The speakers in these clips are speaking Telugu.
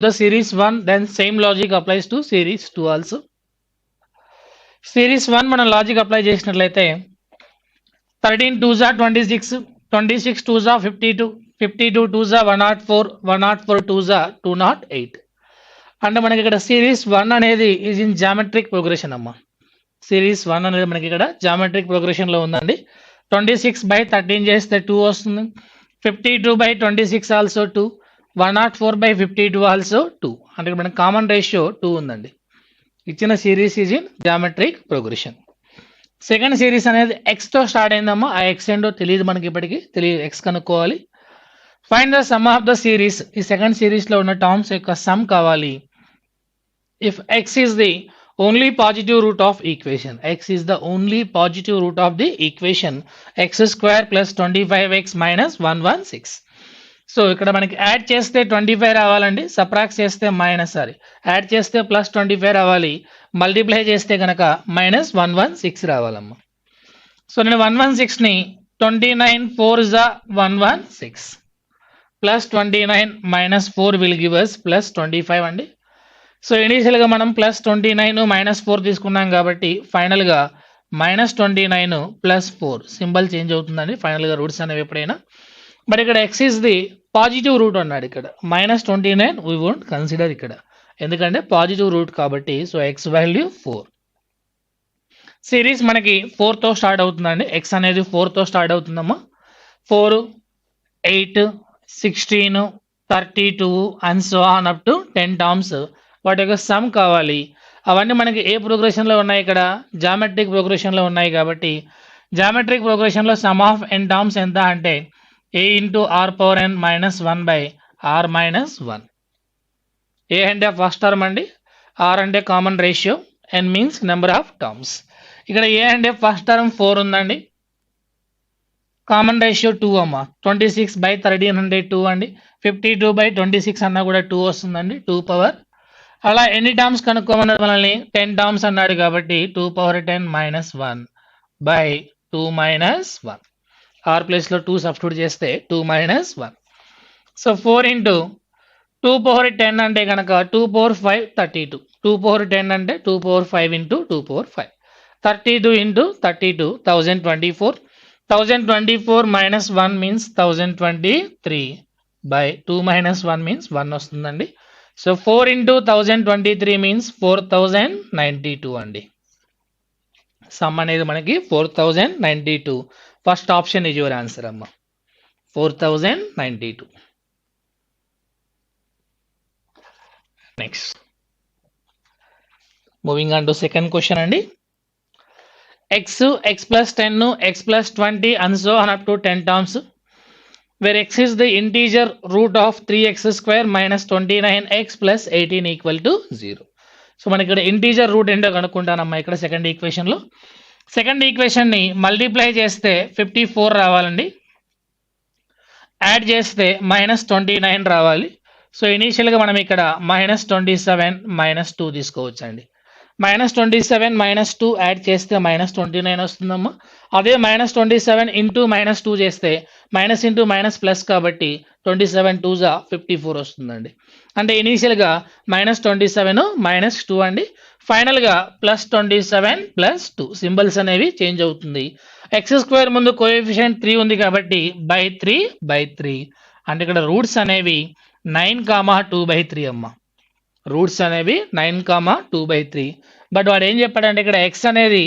the series 1, then same logic applies to series 2 also. Series 1 మనం లాజిక్ అప్లై చేసినట్లయితే 13 2s are 26, 26 2s are 52, 52 2s are 104, 104 2s are 208. అంటే మనకి ఇక్కడ సిరీస్ 1 అనేది ఈజ్ ఇన్ జామెట్రిక్ ప్రోగ్రెషన్ అమ్మా. సిరీస్ 1 అనేది మనకి ఇక్కడ జామెట్రిక్ ప్రోగ్రెషన్ లో ఉందండి. 26/13 చేస్తే 2 వస్తుంది. 52/26 ఆల్సో 2, 104/52 ఆల్సో 2. అంటే మనకి కామన్ రేషియో 2 ఉందండి. ఇచ్చిన series is in geometric progression. Second series అనేది ఎక్స్ తో స్టార్ట్ అయిందమ్మా. ఆ ఎక్స్ ఏంటో తెలియదు మనకి, ఇప్పటికీ తెలియదు, ఎక్స్ కనుక్కోవాలి. Find the sum of the series. ఈ సెకండ్ సిరీస్ లో ఉన్న టర్మ్స్ యొక్క సమ్ కావాలి. If X is the only positive root of equation, X is the only positive root of the equation x² + 25x - 116. So ఇక్కడ మనకి యాడ్ చేస్తే 25 రావాలండి, సబ్ట్రాక్ట్ చేస్తే యాడ్ చేస్తే +25 రావాలి, మల్టిప్లై చేస్తే కనుక -116 రావాలమ్మా. సో నేను 116ని 29 4s are 116 +29 - 4 will give us +25 అండి. సో ఇనీషియల్గా మనం +29 - 4 తీసుకున్నాం కాబట్టి ఫైనల్గా -29 + 4 సింబల్ చేంజ్ అవుతుందండి ఫైనల్గా రూట్స్ అనేవి ఎప్పుడైనా. బట్ ఇక్కడ x is the positive root అన్నాడు. ఇక్కడ -29 వీ వోంట్ కన్సిడర్ ఇక్కడ, ఎందుకంటే పాజిటివ్ రూట్ కాబట్టి. So x value 4. సిరీస్ మనకి 4తో స్టార్ట్ అవుతుందండి. ఎక్స్ అనేది 4తో స్టార్ట్ అవుతుందమ్మా. 4, 8, 16, 32 and so on up to 10 terms. వాటి యొక్క సమ్ కావాలి. అవన్నీ మనకి ఏ ప్రోగ్రెషన్లో ఉన్నాయి? ఇక్కడ జామెట్రిక్ ప్రోగ్రెషన్లో ఉన్నాయి కాబట్టి జామెట్రిక్ ప్రోగ్రెషన్లో సమ్ ఆఫ్ n టర్మ్స్ ఎంత అంటే a × r⁻n - 1/r-1. ఏ అంటే ఫస్ట్ టర్మ్ అండి, ఆర్ అంటే common ratio, n means number of terms. ఇక్కడ ఏ అంటే ఫస్ట్ టర్మ్ 4 ఉందండి, కామన్ రేషియో 2 అమ్మా. 26/13 అంటే 2 అండి. 52/26 అన్నా కూడా 2 వస్తుందండి, 2 పవర్. అలా ఎన్ని టర్మ్స్ కనుక్కోమన్నాడు మనల్ని? 10 టర్మ్స్ అన్నాడు కాబట్టి 2^10 - 1/2 - 1. ఆర్ ప్లేస్లో 2 సబ్స్టిట్యూట్ చేస్తే 2 - 1. సో 4 × 2^10 అంటే కనుక 2^5 32. 2^10 అంటే 2^5 × 2^5. 32 × 32 1024. 1024 - 1 మీన్స్ 1023/2 - 1 మీన్స్ 1 వస్తుందండి. సో 4 × 1023 మీన్స్ 4092 అండి. సమ్ అనేది మనకి 4092. First option is your answer అమ్మ, 4092. Next moving on to second question అండి. x + 10 x + 20 and so on up to 10 terms where x is the integer root of 3x² - 29x + 18 = 0. So మనకి ఇక్కడ ఇంటీజర్ రూట్ ఏంటో కనుక్కుంటానమ్మా. ఇక్కడ సెకండ్ ఈక్వేషన్లో సెకండ్ ఈక్వేషన్ని మల్టిప్లై చేస్తే 54 రావాలండి, యాడ్ చేస్తే -29 రావాలి. సో ఇనీషియల్గా మనం ఇక్కడ -27 - 2 తీసుకోవచ్చు అండి. -27 - 2 యాడ్ చేస్తే -29 వస్తుందమ్మా. అదే -27 × -2 చేస్తే మైనస్ ఇంటూ మైనస్ ప్లస్ కాబట్టి 27 2s are 54 వస్తుందండి. అంటే ఇనీషియల్గా -27 -2 అండి, ఫైనల్గా +27 +2 సింబల్స్ అనేవి చేంజ్ అవుతుంది. x² ముందు కోఎఫిషియంట్ 3 ఉంది కాబట్టి /3/3. అంటే ఇక్కడ రూట్స్ అనేవి 9, 2/3 అమ్మ. రూట్స్ అనేవి 9, 2/3. బట్ వాడు ఏం చెప్పాడంటే ఇక్కడ ఎక్స్ అనేది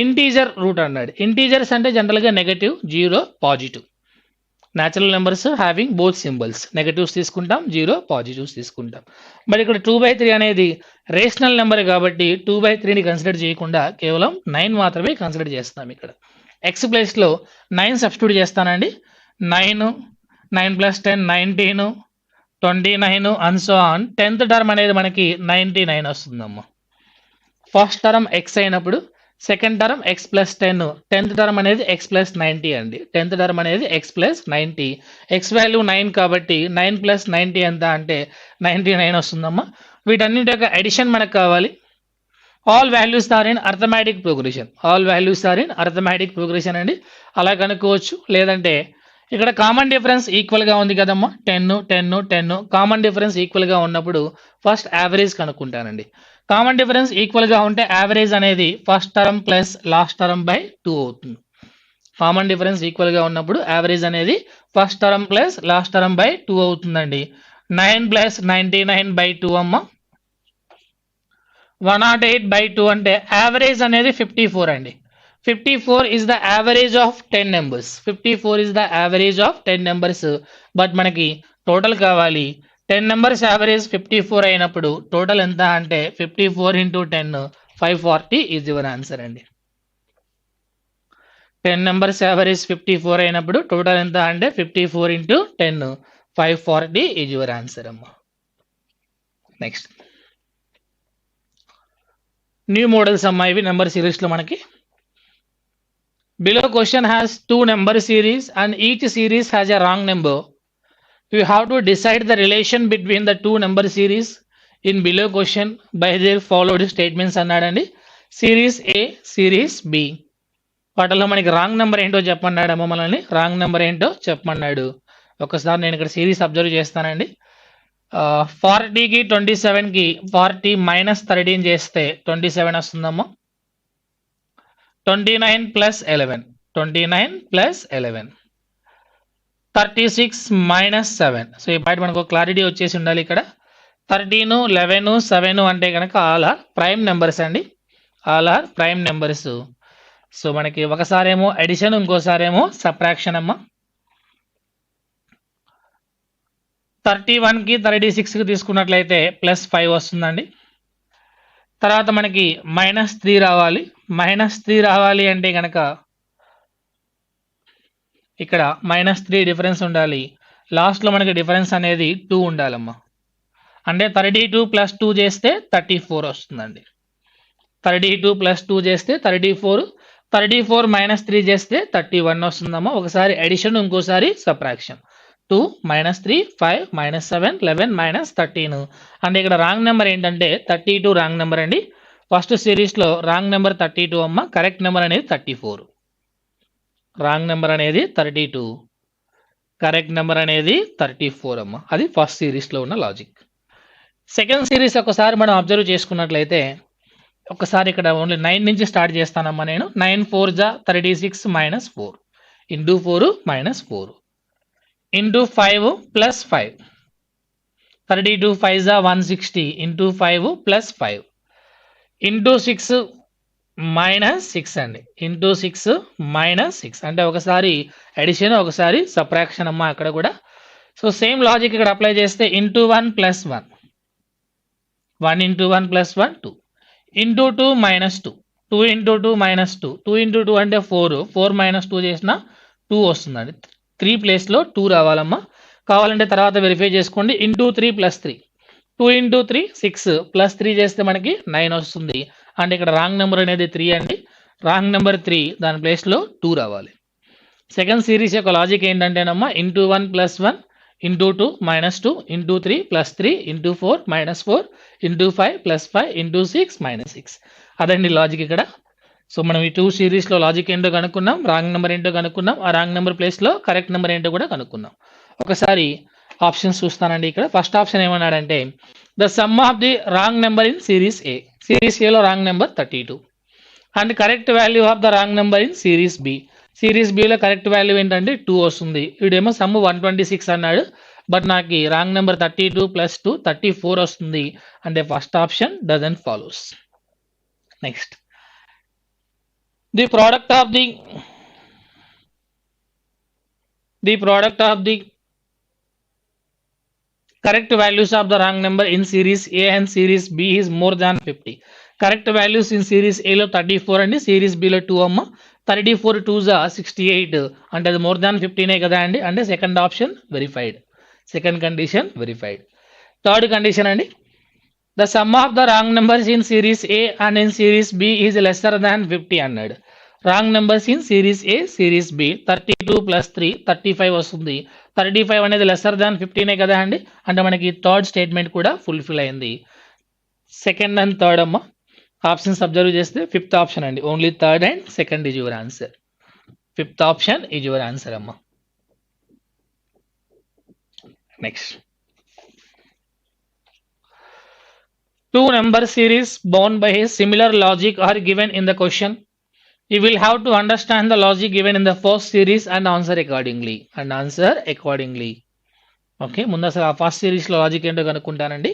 ఇంటీజర్ రూట్ అన్నాడు. ఇంటీజర్స్ అంటే జనరల్గా negative, 0, positive. Natural numbers having both symbols, negatives తీసుకుంటాం, 0 పాజిటివ్స్ తీసుకుంటాం. మరి ఇక్కడ 2/3 అనేది రేషనల్ నెంబర్ కాబట్టి 2/3ని కన్సిడర్ చేయకుండా కేవలం 9 మాత్రమే కన్సిడర్ చేస్తాం. ఇక్కడ ఎక్స్ ప్లేస్లో 9 సబ్స్టిట్యూట్ చేస్తానండి. 9 + 10 19, 29 and so on. 10th term అనేది మనకి 99 వస్తుందమ్మా. ఫస్ట్ టర్మ్ ఎక్స్ అయినప్పుడు second term x + 10, 10th term అనేది x + 90 అండి. 10th టర్మ్ అనేది x + 90. x వాల్యూ 9 కాబట్టి 9 + 90 ఎంత అంటే 99 వస్తుందమ్మా. వీటన్నిటి యొక్క అడిషన్ మనకు కావాలి. All values are in arithmetic progression, all values are in arithmetic progression అండి. అలా కనుక్కోవచ్చు. లేదంటే ఇక్కడ కామన్ డిఫరెన్స్ ఈక్వల్ గా ఉంది కదమ్మా, 10 10 10. కామన్ డిఫరెన్స్ ఈక్వల్ గా ఉన్నప్పుడు ఫస్ట్ యావరేజ్ కనుక్కుంటానండి. కామన్ డిఫరెన్స్ ఈక్వల్ గా ఉంటే యావరేజ్ అనేది first term plus last term by 2 అవుతుంది. కామన్ డిఫరెన్స్ ఈక్వల్ గా ఉన్నప్పుడు యావరేజ్ అనేది first term plus last term by 2 అవుతుందండి. 9 ప్లస్ 99 బై 2 అమ్మ, 108 బై 2 అంటే యావరేజ్ అనేది 54 అండి. 54 is the average of 10 numbers. 54 is the average of 10 numbers. But మనకి టోటల్ కావాలి. 10 numbers average 54 అయినప్పుడు టోటల్ ఎంత అంటే 54 into 10 540 is your answer అండి. 10 numbers average 54 అయినప్పుడు టోటల్ ఎంత అంటే 54 into 10 540 is your answer అమ్మ. నెక్స్ట్ న్యూ మోడల్స్ అమ్మా, ఇవి నెంబర్ సిరీస్ లో మనకి. Below question has two number series and each series has a wrong number. You have to decide the relation between the two number series in below question by their followed statements అన్నాడండి. సిరీస్ ఏ, సిరీస్ బి, వాటిలో మనకి రాంగ్ నెంబర్ ఏంటో చెప్పమన్నాడు అమ్మ. మనల్ని రాంగ్ నెంబర్ ఏంటో చెప్పమన్నాడు. ఒకసారి నేను ఇక్కడ సిరీస్ అబ్జర్వ్ చేస్తానండి. 40కి 27కి 40 మైనస్ 13 చేస్తే 27 వస్తుందమ్మా. 29 plus 11, 29 plus 11, 36 minus 7. సో ఈ పాయింట్ మనకు క్లారిటీ వచ్చేసి ఉండాలి. ఇక్కడ 13, 11, 7 అంటే కనుక ఆల్ ఆర్ ప్రైమ్ నెంబర్స్ అండి. All are prime numbers. So మనకి ఒకసారేమో అడిషన్, ఇంకోసారేమో సబ్ట్రాక్షన్ అమ్మ. 31కి 36కి తీసుకున్నట్లయితే +5 వస్తుందండి. తర్వాత మనకి -3 రావాలి. -3 రావాలి అంటే కనుక ఇక్కడ -3 డిఫరెన్స్ ఉండాలి. లాస్ట్లో మనకి డిఫరెన్స్ అనేది 2 ఉండాలమ్మా. అంటే 32 + 2 చేస్తే 34 వస్తుందండి. 32 + 2 చేస్తే 34, 34 - 3 చేస్తే 31 వస్తుందమ్మా. ఒకసారి అడిషన్, ఇంకోసారి సబ్ట్రాక్షన్. 2 - 3 5 - 7 11 - 13. అంటే ఇక్కడ రాంగ్ నెంబర్ ఏంటంటే 32 రాంగ్ నెంబర్ అండి. ఫస్ట్ సిరీస్లో రాంగ్ నెంబర్ 32 అమ్మ, కరెక్ట్ నెంబర్ అనేది 34. రాంగ్ నెంబర్ అనేది 32, కరెక్ట్ నెంబర్ అనేది 34 అమ్మ. అది ఫస్ట్ సిరీస్లో ఉన్న లాజిక్. సెకండ్ సిరీస్ ఒకసారి మనం అబ్జర్వ్ చేసుకున్నట్లయితే, ఒకసారి ఇక్కడ ఓన్లీ 9 నుంచి స్టార్ట్ చేస్తానమ్మా నేను. 9 4 జా 36 - 4 ఇంటూ 4 - 4 ఇంటూ 5 + 5. 32 5 జా 160 ఇంటూ 5 + 5 ఇంటూ 6 -6 అండి. ఇంటూ 6 -6 అంటే ఒకసారి అడిషన్, ఒకసారి సబ్ట్రాక్షన్ అమ్మా అక్కడ కూడా. సో సేమ్ లాజిక్ ఇక్కడ అప్లై చేస్తే into 1 + 1, 1 into 1 + 1 2 into 2 -2, 2 into 2 -2, 2 into 2 అంటే 4, 4 - 2 చేసిన 2 వస్తుందండి. 3 ప్లేస్లో 2 రావాలమ్మా. కావాలంటే తర్వాత వెరిఫై చేసుకోండి. ఇంటూ 3 + 3, 2 ఇంటూ 3 6 + 3 చేస్తే మనకి 9 వస్తుంది. అంటే ఇక్కడ రాంగ్ నెంబర్ అనేది 3 అండి. రాంగ్ నెంబర్ 3, దాని ప్లేస్లో 2 రావాలి. సెకండ్ సిరీస్ యొక్క లాజిక్ ఏంటంటేనమ్మా, into 1 + 1 into 2 -2 into 3 + 3 into 4 -4 into 5 + 5 into 6 -6. అదండి లాజిక్ ఇక్కడ. సో మనం ఈ 2 సిరీస్లో లాజిక్ ఏంటో కనుక్కున్నాం, రాంగ్ నెంబర్ ఏంటో కనుక్కున్నాం, ఆ రాంగ్ నెంబర్ ప్లేస్లో కరెక్ట్ నెంబర్ ఏంటో కూడా కనుక్కున్నాం. ఒకసారి ఆప్షన్స్ చూస్తానండి. ఇక్కడ ఫస్ట్ ఆప్షన్ ఏమన్నాడంటే, the sum of the wrong number in series A. Series ఏలో wrong number 32 and correct value of the wrong number in series B. Series బిలో కరెక్ట్ వాల్యూ ఏంటంటే 2 వస్తుంది. వీడేమో సమ్ 126 అన్నాడు, బట్ నాకు రాంగ్ నెంబర్ 32 + 2 34 వస్తుంది. అంటే first option doesn't follows. Next, the product of the correct values of the wrong number in series A and series B is more than 50. Correct values in series A లో 34 అండి, series B లో 2 అమ్మ. 34 2s 68 అంటే అది మోర్ దాన్ 15 కదా అండి. అంటే second option verified, second condition verified. Third condition అండి, the sum of the wrong numbers in series A and in series B is lesser than 50 అన్నాడు. Wrong numbers in series A, series B 32 + 3 35 వస్తుంది. 35 అనేది లెస్సర్ దాన్ 15 కదా అండి. అంటే మనకి థర్డ్ స్టేట్మెంట్ కూడా ఫుల్ఫిల్ అయింది. సెకండ్ అండ్ థర్డ్ అమ్మ. ఆప్షన్స్ అబ్జర్వ్ చేస్తే ఫిఫ్త్ ఆప్షన్ అండి. Only third and second is your answer. Fifth option is your answer అమ్మ. Next, two number series bound by a similar logic are given in the question. You will have to understand the logic given in the first series and answer accordingly. Okay, ముందు అసలు ఆ ఫస్ట్ సిరీస్ లో లాజిక్ ఏంటో కనుక్కుంటానండి.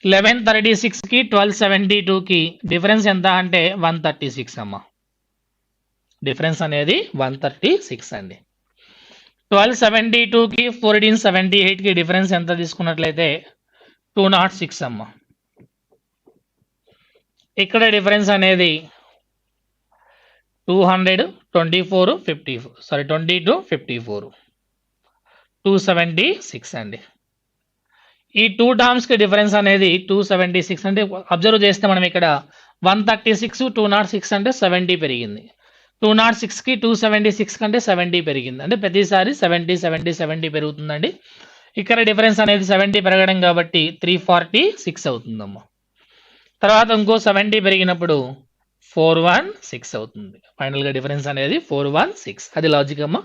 1136 కి 1272 కి డిఫరెన్స్ ఎంత అంటే 136 అమ్మ. డిఫరెన్స్ అనేది 136 అండి. 1272 కి 1478 కి డిఫరెన్స్ ఎంత తీసుకున్నట్లయితే 206 అమ్మ. ఇక్కడ డిఫరెన్స్ అనేది 2254 276 అండి. ఈ టూ టర్మ్స్ కి డిఫరెన్స్ అనేది 276 అంటే అబ్జర్వ్ చేస్తే మనం ఇక్కడ 136 206 అంటే 70 పెరిగింది. 206 కి 276 కంటే 70 పెరిగింది. అంటే ప్రతిసారి 70 పెరుగుతుందండి. ఇక్కడ డిఫరెన్స్ అనేది 70 పెరగడం కాబట్టి 346 అవుతుందమ్మా. తర్వాత ఇంకో 70 పెరిగినప్పుడు 416 అవుతుంది. ఫైనల్ గా డిఫరెన్స్ అనేది 416. అది లాజిక్ అమ్మా.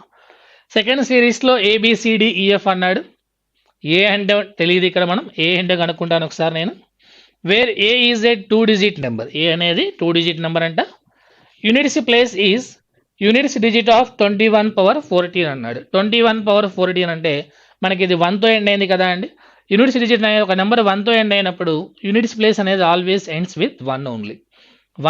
సెకండ్ సిరీస్ లో ABCDEF అన్నాడు. ఏ అంటే తెలియదు ఇక్కడ, మనం ఏ అంటే కనుక్కుంటాను ఒకసారి నేను. Where a is a 2 digit number. A అనేది 2 డిజిట్ నెంబర్ అంట. Units place is units digit of 21/14 అన్నాడు. 21/14 అంటే మనకి ఇది 1తో ఎండ్ అయింది కదా అండి. యూనిట్స్ డిజిట్ అనేది ఒక నెంబర్ 1తో ఎండ్ అయినప్పుడు యూనిట్స్ ప్లేస్ అనేది always ends with 1 only.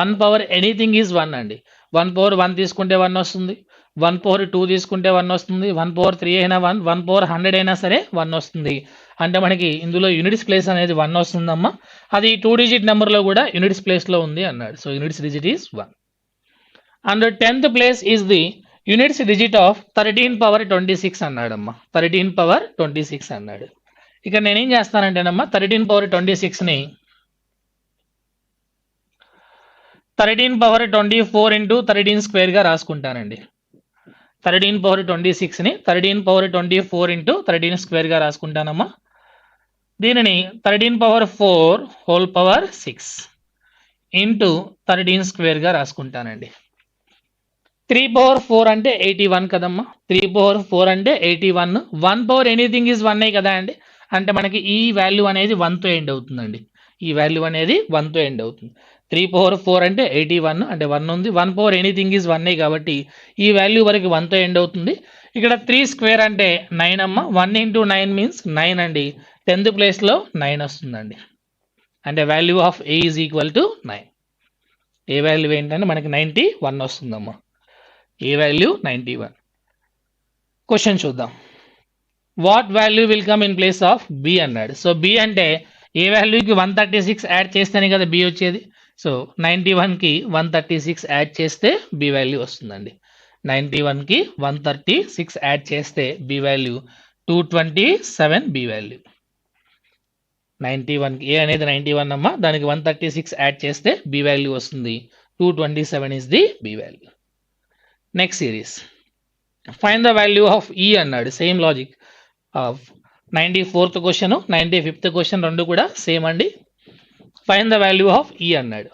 1 power anything is 1 అండి. 1 పవర్ 1 తీసుకుంటే 1 వస్తుంది, 1 పవర్ 2 తీసుకుంటే 1 వస్తుంది, 1 పవర్ 3 అయినా 1, 1 పవర్ 100 అయినా సరే 1 వస్తుంది. అంటే మనకి ఇందులో యూనిట్స్ ప్లేస్ అనేది 1 వస్తుందమ్మా. అది 2 డిజిట్ నెంబర్లో కూడా యూనిట్స్ ప్లేస్లో ఉంది అన్నాడు. So units digit is 1. And 10th place is the units digit of 13/26 అన్నాడమ్మా. 13/26 అన్నాడు. ఇక నేనేం చేస్తానంటేనమ్మా 13/26ని 13/24 ఇంటూ 13 స్క్వేర్గా రాసుకుంటానండి. 13/26ని 13/24 ఇంటూ 13 స్క్వేర్గా రాసుకుంటానమ్మా. దీనిని 13/4 ఇంటూ 13 స్క్వేర్గా రాసుకుంటానండి. 3/4 అంటే 81 కదమ్మా. 3/4 అంటే 81. 1 పవర్ ఎనీథింగ్ ఈజ్ 1 కదా అండి. అంటే మనకి ఈ వాల్యూ అనేది 1తో ఎండ్ అవుతుందండి. ఈ వాల్యూ అనేది 1తో ఎండ్ అవుతుంది. 3/4 అంటే 81, అంటే 1 ఉంది. 1 పవర్ ఎనీథింగ్ ఈజ్ 1 కాబట్టి ఈ వాల్యూ వరకు 1తో ఎండ్ అవుతుంది. ఇక్కడ 3 స్క్వేర్ అంటే 9 అమ్మ. 1 ఇంటూ 9 మీన్స్ 9 అండి. 10th ప్లేస్లో 9 వస్తుందండి. అంటే value of a is equal to 9. A value ఏంటంటే మనకి 91 వస్తుందమ్మా. A value 91. క్వశ్చన్ చూద్దాం. What value will come in place of b అన్నాడు. సో బి అంటే ఏ వాల్యూకి 136 యాడ్ చేస్తేనే కదా బి వచ్చేది. సో 91కి 136 యాడ్ చేస్తే బి వాల్యూ వస్తుందండి. 91కి 136 యాడ్ చేస్తే బి వాల్యూ 227 బి వాల్యూ. 91కి ఏ అనేది 91 అమ్మా, దానికి 136 యాడ్ చేస్తే బి వాల్యూ వస్తుంది. 227 is the b value. Next series find the value of e అన్నాడు. Same logic. 94th question 95th question రెండు కూడా సేమ్ అండి. Find the value of e అన్నాడు.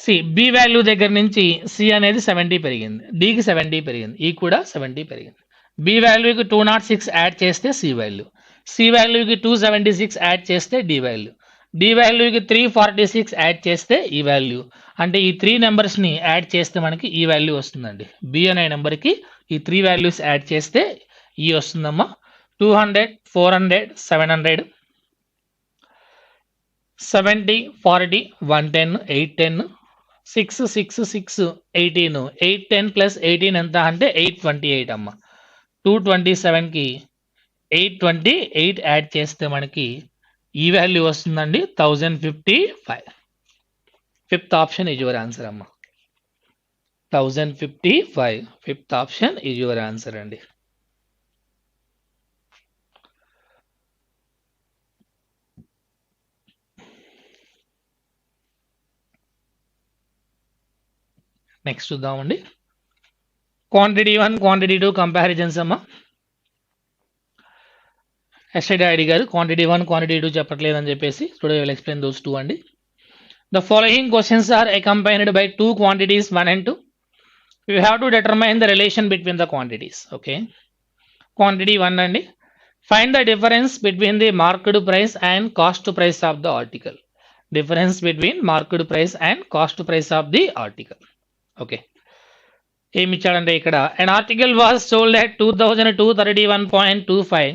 సి బి వాల్యూ దగ్గర నుంచి సి అనేది 70 పెరిగింది, డికి 70 పెరిగింది, ఈ కూడా 70 పెరిగింది. బి వాల్యూకి 206 యాడ్ చేస్తే సి వాల్యూ, సి వాల్యూకి 276 యాడ్ చేస్తే డి వాల్యూ, డి వాల్యూకి 346 యాడ్ చేస్తే ఈ వాల్యూ. అంటే ఈ 3 నెంబర్స్ని యాడ్ చేస్తే మనకి ఈ వాల్యూ వస్తుందండి. బి అనే నెంబర్కి ఈ 3 వాల్యూస్ యాడ్ చేస్తే ఈ వస్తుందమ్మా. 200 400 700 70 40 110 810 6 6 6 18 810 ప్లస్ 18 ఎంత అంటే 828 అమ్మ. 227కి 828 యాడ్ చేస్తే మనకి ఈ వాల్యూ వస్తుందండి 1055. Fifth option is your answer అమ్మ. 1055 fifth option is your answer అండి. నెక్స్ట్ చూద్దామండి. క్వాంటిటీ 1 క్వాంటిటీ 2 కంపారిజన్స్ అమ్మా. ఎస్టర్డే అడిగారు క్వాంటిటీ 1 క్వాంటిటీ 2 చెప్పట్లేదని చెప్పేసి. టుడే విల్ ఎక్స్ప్లెయిన్ దోస్ 2 అండి. The following questions are accompanied by 2 quantities 1 and 2. You have to determine the relation between the quantities. Okay. Quantity 1 అండి. Find the difference between the marked price and cost price of the article. Difference between marked price and cost price of the article. Okay, ఏమి ఇచ్చాడంటే ఇక్కడ an article was sold at 2231.25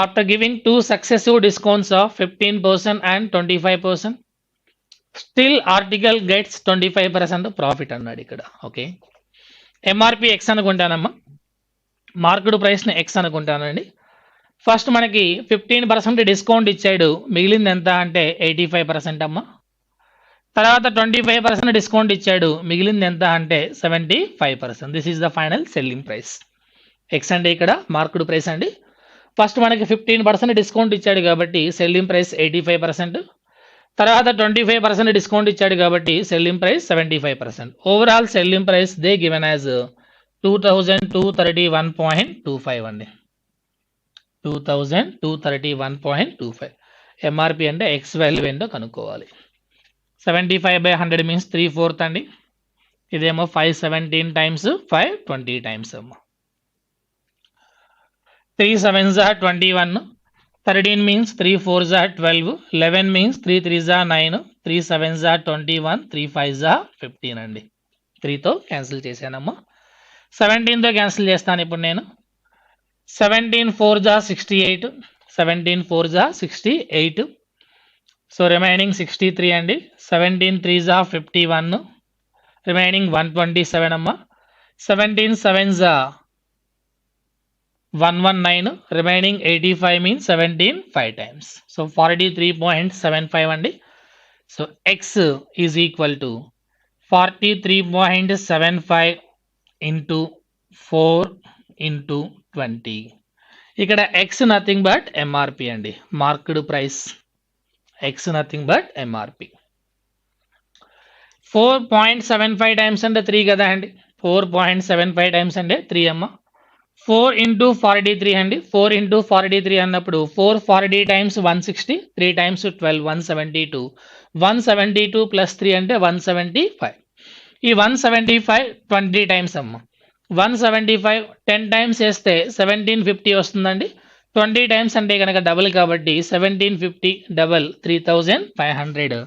after giving two successive discounts of 15% and 25%. Still article gets 25% profit అన్నాడు ఇక్కడ. ఓకే, ఎంఆర్పి ఎక్స్ అనుకుంటానమ్మా, మార్కెట్ ప్రైస్ని ఎక్స్ అనుకుంటానండి. ఫస్ట్ మనకి 15% డిస్కౌంట్ ఇచ్చాడు, మిగిలింది ఎంత అంటే 85% అమ్మా. తర్వాత 25% డిస్కౌంట్ ఇచ్చాడు, మిగిలింది ఎంత అంటే 75%. This is the final selling price. X అంటే ఇక్కడ మార్కెట్ ప్రైస్ అండి. ఫస్ట్ మనకి 15% డిస్కౌంట్ ఇచ్చాడు కాబట్టి సెల్లింగ్ ప్రైస్ 85%. తర్వాత 25% డిస్కౌంట్ ఇచ్చాడు కాబట్టి selling price 75%. Overall selling price they given as 2231.25 అండి. 2231.25. ఎంఆర్పి అంటే ఎక్స్ వాల్యూ ఏంటో కనుక్కోవాలి. 75/100 మీన్స్ 3/4 అండి. ఇదేమో 517 టైమ్స్ 520 టైమ్స్ అమ్మా. 3 7s are 21. 13 means 3 4s are 12. 11 means 3 3s are 9. 3 7s are 21. 3 5s are 15 అండి. 3తో క్యాన్సిల్ చేశానమ్మా. 17తో క్యాన్సిల్ చేస్తాను ఇప్పుడు నేను. 17 4s are 68. 17 4s are 68. So remaining 63 అండి. 17 3s are 51. రిమైనింగ్ 127 అమ్మా. 17 7s are 119. Remaining 85 means 17 5 times. So 43.75 అండి. So X is equal to 43.75 into 4 into 20. ఇక్కడ ఎక్స్ నథింగ్ బట్ ఎంఆర్పి అండి, marked price. X nothing but MRP. 4.75 times అంటే 3 కదా అండి. 4.75 టైమ్స్ అంటే 3 అమ్మ. 4 ఇంటూ 43 అండి. 4 ఇంటూ 43 అన్నప్పుడు 440 టైమ్స్ 160, 3 టైమ్స్ 12, 172. 172 ప్లస్ 3 అంటే 175. ఈ 175 20 టైమ్స్ అమ్మ. 175 10 టైమ్స్ వేస్తే 1750 వస్తుందండి. 20 టైమ్స్ అంటే కనుక డబుల్ కాబట్టి 1750 double 3500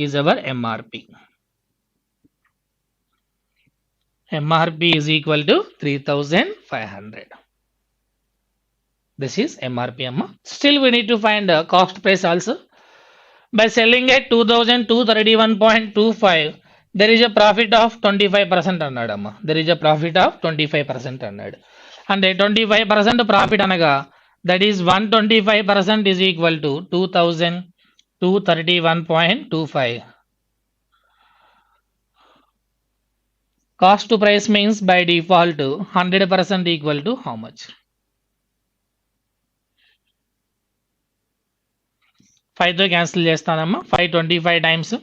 is our MRP. MRP is equal to 3500. This is MRP. Still we need to find the cost price also. By selling at 2231.25, there is a profit of 25% అన్నాడు అమ్మ. There is a profit of 25% అన్నాడు. అంటే 25% ప్రాఫిట్ అనగా that is 125% is equal to 2231.25. Cost to price means by default 100% equal to how much? 5తో క్యాన్సిల్ చేస్తానమ్మా. 525 టైమ్స్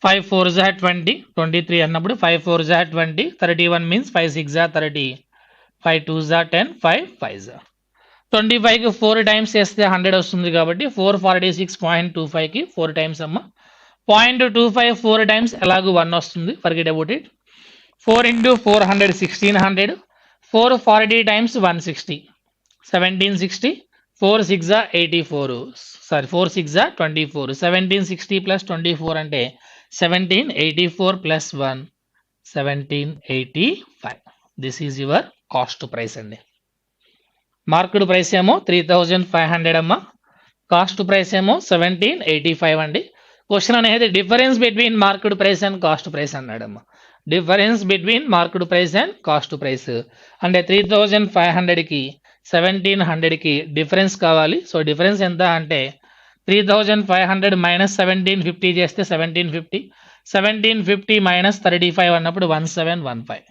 5 4s are 20, 23 అన్నప్పుడు 5 4s are 20, 31 means 5 6s are 30, 5 2s are 10, 5 5s are 25కి 4 times చేస్తే 100 వస్తుంది కాబట్టి 446.25కి 4 టైమ్స్ అమ్మ. 0.25 4 టైమ్స్ ఎలాగూ 1 వస్తుంది, forget about it. 4 into 400 1600. 440 times 160, 1760. 4 6 are 84, sorry 4 6 are 24. 1760 plus 24 అంటే 1784 plus 1 1785. This is your cost price అండి. మార్కెట్ ప్రైస్ ఏమో 3500 అమ్మ, కాస్ట్ ప్రైస్ ఏమో 1785 అండి. క్వశ్చన్ అనేది difference between market price and cost price అన్నాడమ్మా. Difference between market price and cost price అంటే 3500కి 1700కి డిఫరెన్స్ కావాలి. సో డిఫరెన్స్ ఎంత అంటే 3500 మైనస్ 1750 చేస్తే 1750, 1750 మైనస్ 35 అన్నప్పుడు 1715.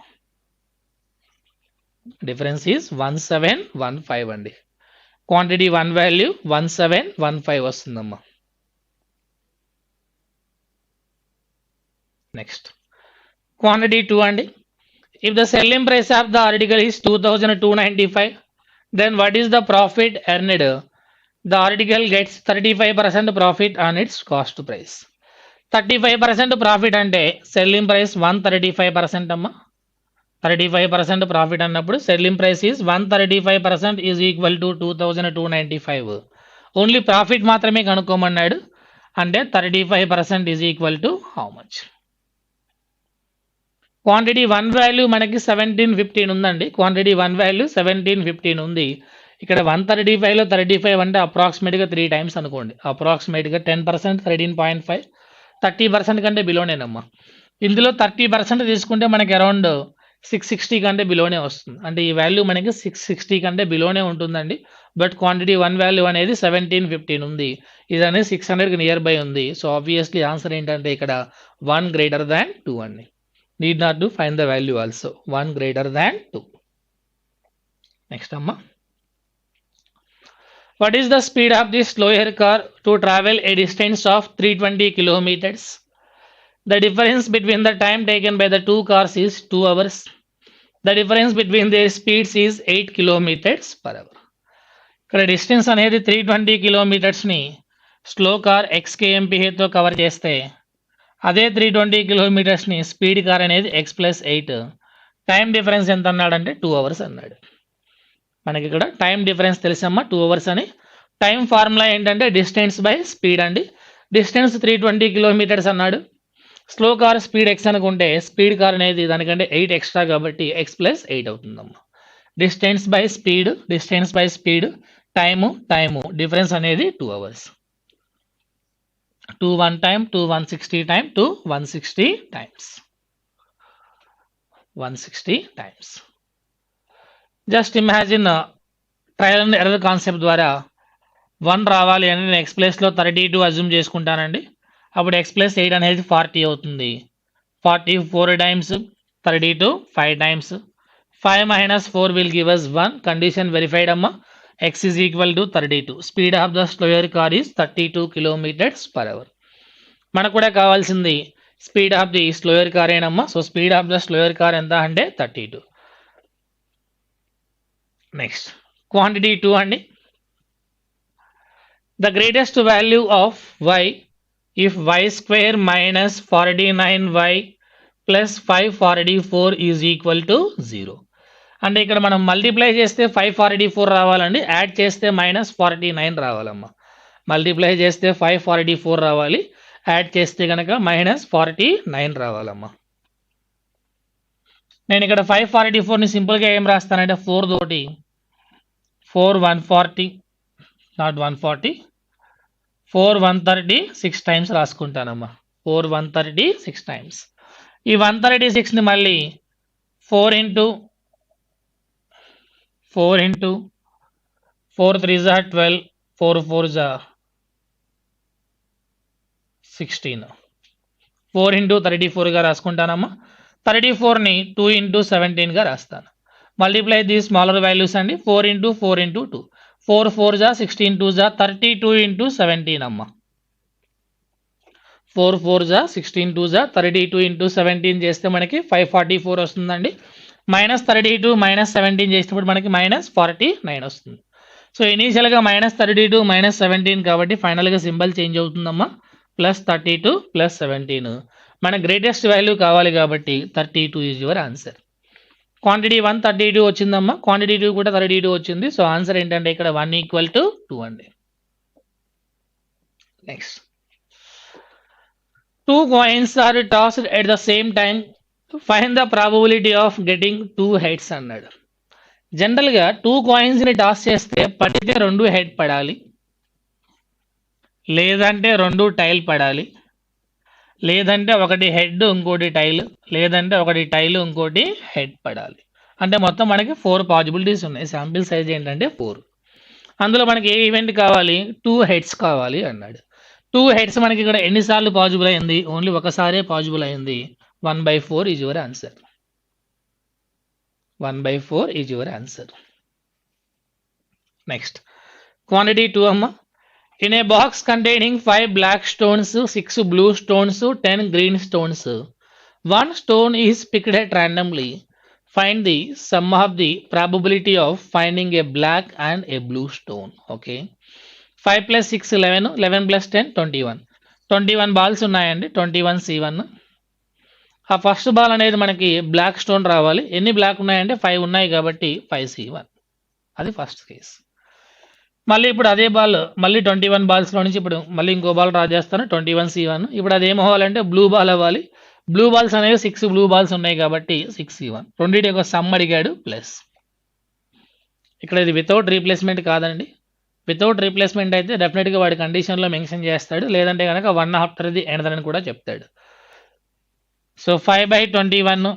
డిఫరెన్స్ ఈజ్ 1715 అండి. క్వాంటిటీ 1 వాల్యూ 1715 వస్తుందమ్మా. నెక్స్ట్ క్వాంటిటీ 2 అండి. If the selling price of the article is 2295, then what is the profit earned? The article gets 35% profit on its cost price. 35% profit అంటే సెల్లింగ్ ప్రైస్ 135% అమ్మా. 35% ప్రాఫిట్ అన్నప్పుడు selling price is 135% is equal to 2295. Only profit మాత్రమే కనుక్కోమన్నాడు. అంటే 35% is equal to how much? Quantity 1 value మనకి 1715 ఉందండి. క్వాంటిటీ 1 వాల్యూ 1715 ఉంది. ఇక్కడ 135లో 35 అంటే అప్రాక్సిమేట్గా 3 టైమ్స్ అనుకోండి. అప్రాక్సిమేట్గా 10%, 13.5, 30% కంటే బిలోనేనమ్మా. ఇందులో 30% తీసుకుంటే మనకి అరౌండ్ 660 కంటే బిలోనే వస్తుంది. అంటే ఈ వాల్యూ మనకి 660 కంటే బిలోనే ఉంటుందండి. బట్ క్వాంటిటీ 1 వాల్యూ అనేది 1715 ఉంది. ఇది అనేది 600కి నియర్ బై ఉంది. సో ఆబ్వియస్లీ ఆన్సర్ ఏంటంటే ఇక్కడ 1 గ్రేటర్ దాన్ 2 అండి. Need not to find the value also. 1 greater than 2. Next amma. What is the speed of this slower car to travel a distance of 320 kilometers? The difference between the time taken by the two cars is 2 hours. The difference between their speeds is 8 kilometers per hour. ఇక్కడ డిస్టెన్స్ అనేది 320 కిలోమీటర్స్ ని స్లో కార్ XKMPH తో కవర్ చేస్తే అదే 320 కిలోమీటర్స్ని స్పీడ్ కార్ అనేది X+8. టైం డిఫరెన్స్ ఎంత అన్నాడంటే 2 అవర్స్ అన్నాడు. మనకి ఇక్కడ టైం డిఫరెన్స్ తెలుసమ్మా 2 అవర్స్ అని. టైం ఫార్ములా ఏంటంటే డిస్టెన్స్ బై స్పీడ్ అండి. డిస్టెన్స్ 320 కిలోమీటర్స్ అన్నాడు. స్లో కార్ స్పీడ్ X అనుకుంటే స్పీడ్ కార్ అనేది దానికంటే 8 ఎక్స్ట్రా కాబట్టి X+8 అవుతుందమ్మా. Distance by speed time difference అనేది 2 hours. 2 1 time, 2 160 time, 2 160 times. 160 times. Just imagine trial and error concept ద్వారా 1 రావాలి అని నేను X+లో 32 అజ్యూమ్ చేసుకుంటానండి. అప్పుడు X+8 అనేది 40 అవుతుంది. 40 4 times 32 5 times. 5 minus 4 will give us 1. Condition verified amma. X is equal to 32. Speed of the slower car is 32 kilometers per hour. మనకు కూడా కావాల్సింది speed of the slower car ఏనమ్మా. So speed of the slower car ఎంత అంటే 32. నెక్స్ట్ క్వాంటిటీ 2 అండి. The greatest value of y if y² minus 49y plus 544 is equal to 0. అంటే ఇక్కడ మనం మల్టిప్లై చేస్తే 544 రావాలండి. యాడ్ చేస్తే -49 రావాలమ్మా. మల్టిప్లై చేస్తే 544 రావాలి. యాడ్ చేస్తే కనుక -49 రావాలమ్మా. నేను ఇక్కడ 544ని సింపుల్గా ఏం రాస్తానంటే 4 తోటి 4 140 నాట్ 140 4 136 టైమ్స్ రాసుకుంటానమ్మా. 4 136 టైమ్స్. ఈ 136ని మళ్ళీ 4 into 4 3 12 4 4 16 4 into 34గా రాసుకుంటానమ్మా. 34ని 2 into 17గా రాస్తాను. మల్టిప్లై ది స్మాలర్ వాల్యూస్ అండి. 4 into 4 into 2 4 4 16 2 32 into 17 అమ్మా. 4 4 16 2 32 into 17 చేస్తే మనకి 544 వస్తుందండి. -32 -17 చేసినప్పుడు మనకి -49 వస్తుంది. సో ఇనీషియల్గా -32 -17 కాబట్టి ఫైనల్గా సింబల్ చేంజ్ అవుతుందమ్మా. +32 +17. మన గ్రేటెస్ట్ వాల్యూ కావాలి కాబట్టి 32 ఈజ్ యువర్ ఆన్సర్. క్వాంటిటీ 1 32 వచ్చిందమ్మా. క్వాంటిటీ 2 కూడా 32 వచ్చింది. సో ఆన్సర్ ఏంటంటే ఇక్కడ 1 = 2 అండి. Next 2 coins are tossed at the same time. Find the probability of getting 2 heads అన్నాడు. జనరల్గా 2 కాయిన్స్ని టాస్ చేస్తే పడితే 2 హెడ్ పడాలి, లేదంటే 2 టైల్ పడాలి, లేదంటే ఒకటి హెడ్ ఇంకోటి టైల్, లేదంటే ఒకటి టైల్ ఇంకోటి హెడ్ పడాలి. అంటే మొత్తం మనకి 4 పాసిబిలిటీస్ ఉన్నాయి. శాంపిల్ సైజ్ ఏంటంటే 4. అందులో మనకి ఏ ఈవెంట్ కావాలి? 2 హెడ్స్ కావాలి అన్నాడు. 2 హెడ్స్ మనకి ఇక్కడ ఎన్నిసార్లు పాసిబుల్ అయింది? ఓన్లీ ఒకసారే పాసిబుల్ అయింది. 1/4 is your answer. 1/4 is your answer. Next, quantity 2 amma. In a box containing 5 black stones, 6 blue stones, 10 green stones, 1 stone is picked at randomly. Find the sum of the probability of finding a black and a blue stone. Okay, 5 plus 6 11, 11 plus 10 21. 21 balls ఉన్నాయండి. 21 C1. ఆ ఫస్ట్ బాల్ అనేది మనకి బ్లాక్ స్టోన్ రావాలి. ఎన్ని బ్లాక్ ఉన్నాయంటే 5 ఉన్నాయి కాబట్టి 5C1. అది ఫస్ట్ కేస్. మళ్ళీ ఇప్పుడు అదే బాల్ మళ్ళీ 21 బాల్స్లో నుంచి ఇప్పుడు మళ్ళీ ఇంకో బాల్ డ్రా చేస్తాను 21C1. ఇప్పుడు అది ఏం అవ్వాలంటే బ్లూ బాల్ అవ్వాలి. బ్లూ బాల్స్ అనేవి 6 బ్లూ బాల్స్ ఉన్నాయి కాబట్టి 6C1. రెండింటి యొక్క సమ్ అడిగాడు ప్లస్. ఇక్కడ ఇది వితౌట్ రీప్లేస్మెంట్ కాదండి. వితౌట్ రీప్లేస్మెంట్ అయితే డెఫినెట్గా వాడి కండిషన్లో మెన్షన్ చేస్తాడు, లేదంటే కనుక 1 ఆఫ్టర్ ది ఎనదర్ అని కూడా చెప్తాడు. So 5/21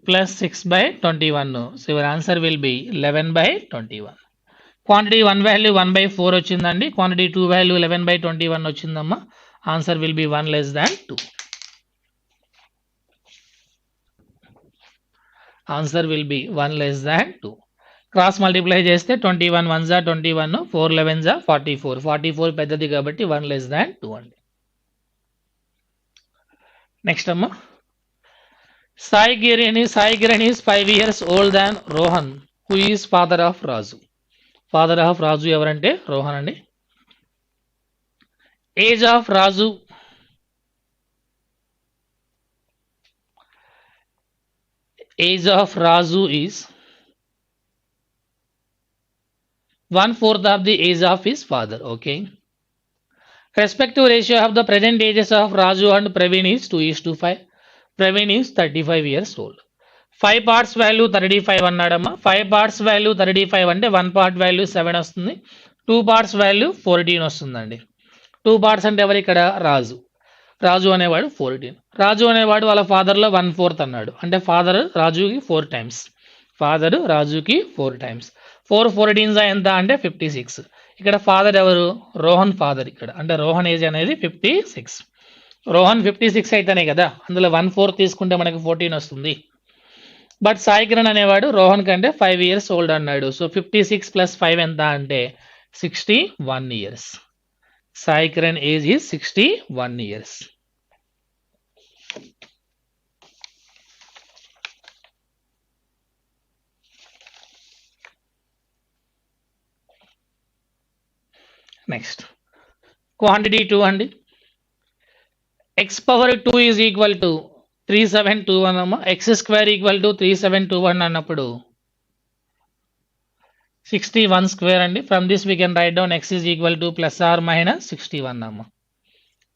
plus 6/21. So your answer will be 11/21. Quantity 1 value 1/4 వచ్చిందండి. క్వాంటిటీ 2 వాల్యూ 11/21 వచ్చిందమ్మా. Answer will be 1 less than 2. Answer will be 1 less than 2. Cross multiply చేస్తే 21 1s 21, 4 11s 44. 44 పెద్దది కాబట్టి 1 less than 2 అండి. నెక్స్ట్ అమ్మా, Sai Kiran is 5 years old than Rohan, who is father of Raju. Father of Raju ఎవరంటే రోహన్ అండి. Age of Raju is 1/4 of the age of his father. Okay. Respective ratio of the present ages of Raju and Praveen is 2:5. Praveen is 35 years old. 5 parts value 35 అన్నాడమ్మా. 5 parts value 35 అంటే 1 part value 7 వస్తుంది. 2 parts value 14 వస్తుందండి. 2 parts అంటే ఎవరు ఇక్కడ? రాజు. రాజు అనేవాడు 14. రాజు అనేవాడు వాళ్ళ ఫాదర్లో 1/4 అన్నాడు. అంటే ఫాదర్ రాజుకి 4 times. ఫాదర్ రాజుకి 4 times. 4 14s ఎంత అంటే 56. ఇక్కడ ఫాదర్ ఎవరు? రోహన్ ఫాదర్ ఇక్కడ. అంటే రోహన్ ఏజ్ అనేది 56. రోహన్ 56 అయితేనే కదా అందులో 1/4 తీసుకుంటే మనకి 14 వస్తుంది. బట్ సాయి కిరణ్ అనేవాడు రోహన్ కంటే 5 years ఓల్డ్ అన్నాడు. సో 56 + 5 ఎంత అంటే 61 years. Sai Kiran age is 61 years. Next quantity 2 అండి. x⁴ 2 ఈజ్ ఈక్వల్ టు 3721 అమ్మ. x² ఈక్వల్ టు 3721 అన్నప్పుడు 61² అండి. From this we can write down x is equal to +or-61 అమ్మ.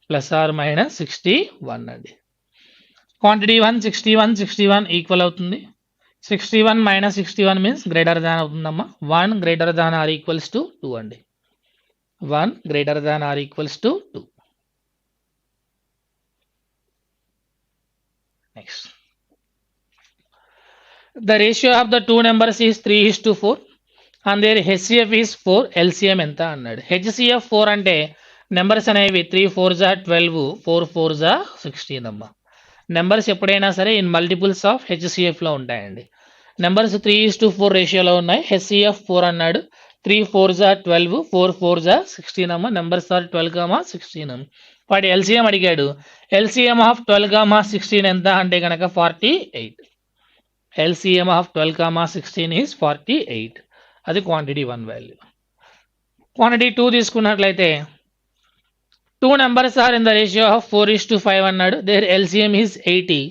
+or-61 అండి. క్వాంటిటీ 1 61 ఈక్వల్ అవుతుంది. 61 - 61 మీన్స్ గ్రేటర్ దాన్ అవుతుందమ్మా. 1 > or = 2 అండి. 1 > or = 2. Next. The ratio of the two numbers is 3:4 and their HCF is 4. LCM ఎంత అన్నాడు. HCF 4 అంటే నెంబర్స్ అనేవి 3 4s 12, 4 4s 16 అమ్మా. నెంబర్స్ ఎప్పుడైనా సరే ఇన్ మల్టిపుల్స్ ఆఫ్ HCFలో ఉంటాయండి. నెంబర్స్ 3:4 రేషియోలో ఉన్నాయి. HCF 4 అన్నాడు. 3 4s 12, 4 4s 16 అమ్మ. Numbers are 12, 16. వాటి LCM అడిగాడు. LCM ఆఫ్ 12, 16 ఎంత అంటే కనుక 48. LCM of 12, 16 is 48. అది క్వాంటిటీ 1 వాల్యూ. క్వాంటిటీ 2 తీసుకున్నట్లయితే 2 numbers are in the ratio of 4:5 అన్నాడు. their LCM is 80.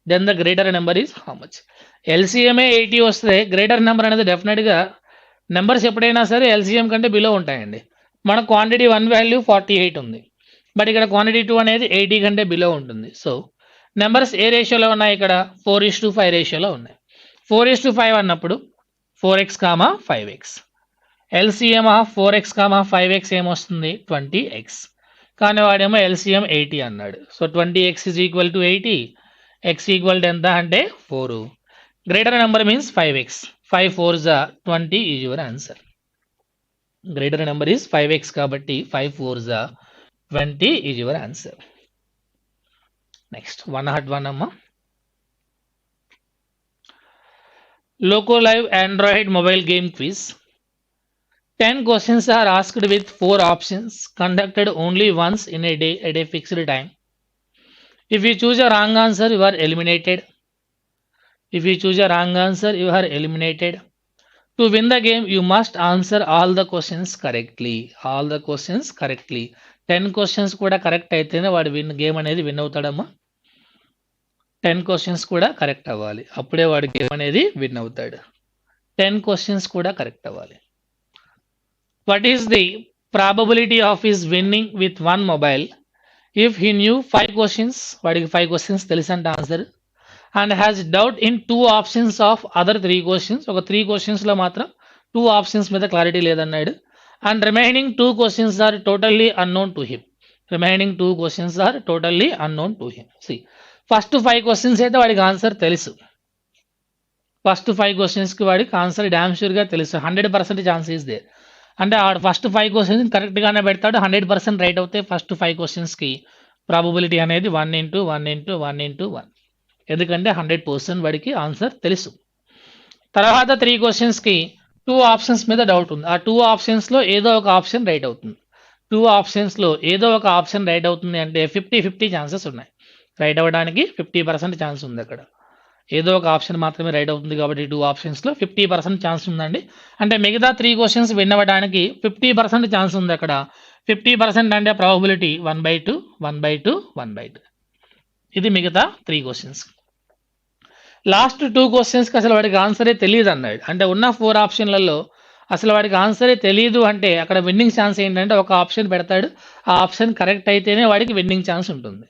then the greater number is how much? LCM 80 వస్తే గ్రేటర్ నెంబర్ అనేది డెఫినెట్గా నెంబర్స్ ఎప్పుడైనా సరే LCM కంటే బిలో ఉంటాయండి. మన క్వాంటిటీ 1 వాల్యూ 48 ఉంది, బట్ ఇక్కడ క్వాంటిటీ 2 అనేది 80 కంటే బిలో ఉంటుంది. సో నెంబర్స్ ఏ రేషియోలో ఉన్నాయి? ఇక్కడ 4:5 రేషియోలో ఉన్నాయి. 4:5 అన్నప్పుడు 4x, 5x. LCM of 4x, 5x ఏమొస్తుంది? 20x. కానీ వాడేమో LCM 80 అన్నాడు. So 20x is equal to 80. x equal to ఎంత అంటే 4. Greater number means 5x. 5 4s 20 is your answer. Greater number is 5x కాబట్టి 5 4s 20 is your answer. Next 101 అమ్మ. Loco Live Android mobile game quiz. 10 questions are asked with 4 options, conducted only once in a day at a fixed time. If you choose a wrong answer, you are eliminated. If you choose a wrong answer, you are eliminated. To win the game, you must answer all the questions correctly. All the questions correctly. 10 questions కూడా కరెక్ట్ అయితేనే వాడు గేమ్ అనేది విన్ అవుతాడమ్మా. 10 క్వశ్చన్స్ కూడా కరెక్ట్ అవ్వాలి, అప్పుడే వాడి గేమ్ అనేది విన్ అవుతాడు. 10 క్వశ్చన్స్ కూడా కరెక్ట్ అవ్వాలి. What is the probability of his winning with 1 mobile if he knew 5 questions? వాడికి 5 క్వశ్చన్స్ తెలుసంట answer, and has doubt in 2 options of other 3 questions. ఒక 3 క్వశ్చన్స్ లో మాత్రం 2 ఆప్షన్స్ మీద క్లారిటీ లేదన్నాడు. And remaining 2 questions are totally unknown to him. Remaining 2 questions are totally unknown to him. See, first 5 questions అయితే వాడికి ఆన్సర్ తెలుసు. ఫస్ట్ 5 క్వశ్చన్స్ కి వాడికి ఆన్సర్ డామ్ షూర్ గా తెలుసు. 100% ఛాన్స్ ఈస్ దేర్. అంటే ఆడు ఫస్ట్ 5 క్వశ్చన్స్ కరెక్ట్ గానే పెడతాడు. 100% రైట్ అవుతాయి. ఫస్ట్ 5 క్వశ్చన్స్ కి ప్రాబబిలిటీ అనేది 1 into 1 into 1 into 1. ఎందుకంటే 100% వాడికి ఆన్సర్ తెలుసు. తర్వాత 3 క్వశ్చన్స్ కి 2 ఆప్షన్స్ మీద డౌట్ ఉంది. ఆ 2 ఆప్షన్స్ లో ఏదో ఒక ఆప్షన్ రైట్ అవుతుంది. 2 ఆప్షన్స్ లో ఏదో ఒక ఆప్షన్ రైట్ అవుతుంది అంటే 50-50 ఛాన్సెస్ ఉన్నాయి. రైట్ అవ్వడానికి 50% ఛాన్స్ ఉంది అక్కడ. ఏదో ఒక ఆప్షన్ మాత్రమే రైట్ అవుతుంది కాబట్టి 2 ఆప్షన్స్ లో 50% ఛాన్స్ ఉందండి. అంటే మిగతా 3 క్వశ్చన్స్ విన్ అవ్వడానికి 50% ఛాన్స్ ఉంది అక్కడ. 50% అంటే ప్రాబబిలిటీ 1/2, 1/2, 1/2. ఇది మిగతా 3 క్వశ్చన్స్. లాస్ట్ 2 క్వశ్చన్స్కి అసలు వాడికి ఆన్సరే తెలియదు అన్నాడు. అంటే ఉన్న 4 ఆప్షన్లలో అసలు వాడికి ఆన్సరే తెలియదు అంటే అక్కడ విన్నింగ్ ఛాన్స్ ఏంటంటే ఒక ఆప్షన్ పెడతాడు. ఆ ఆప్షన్ కరెక్ట్ అయితేనే వాడికి విన్నింగ్ ఛాన్స్ ఉంటుంది.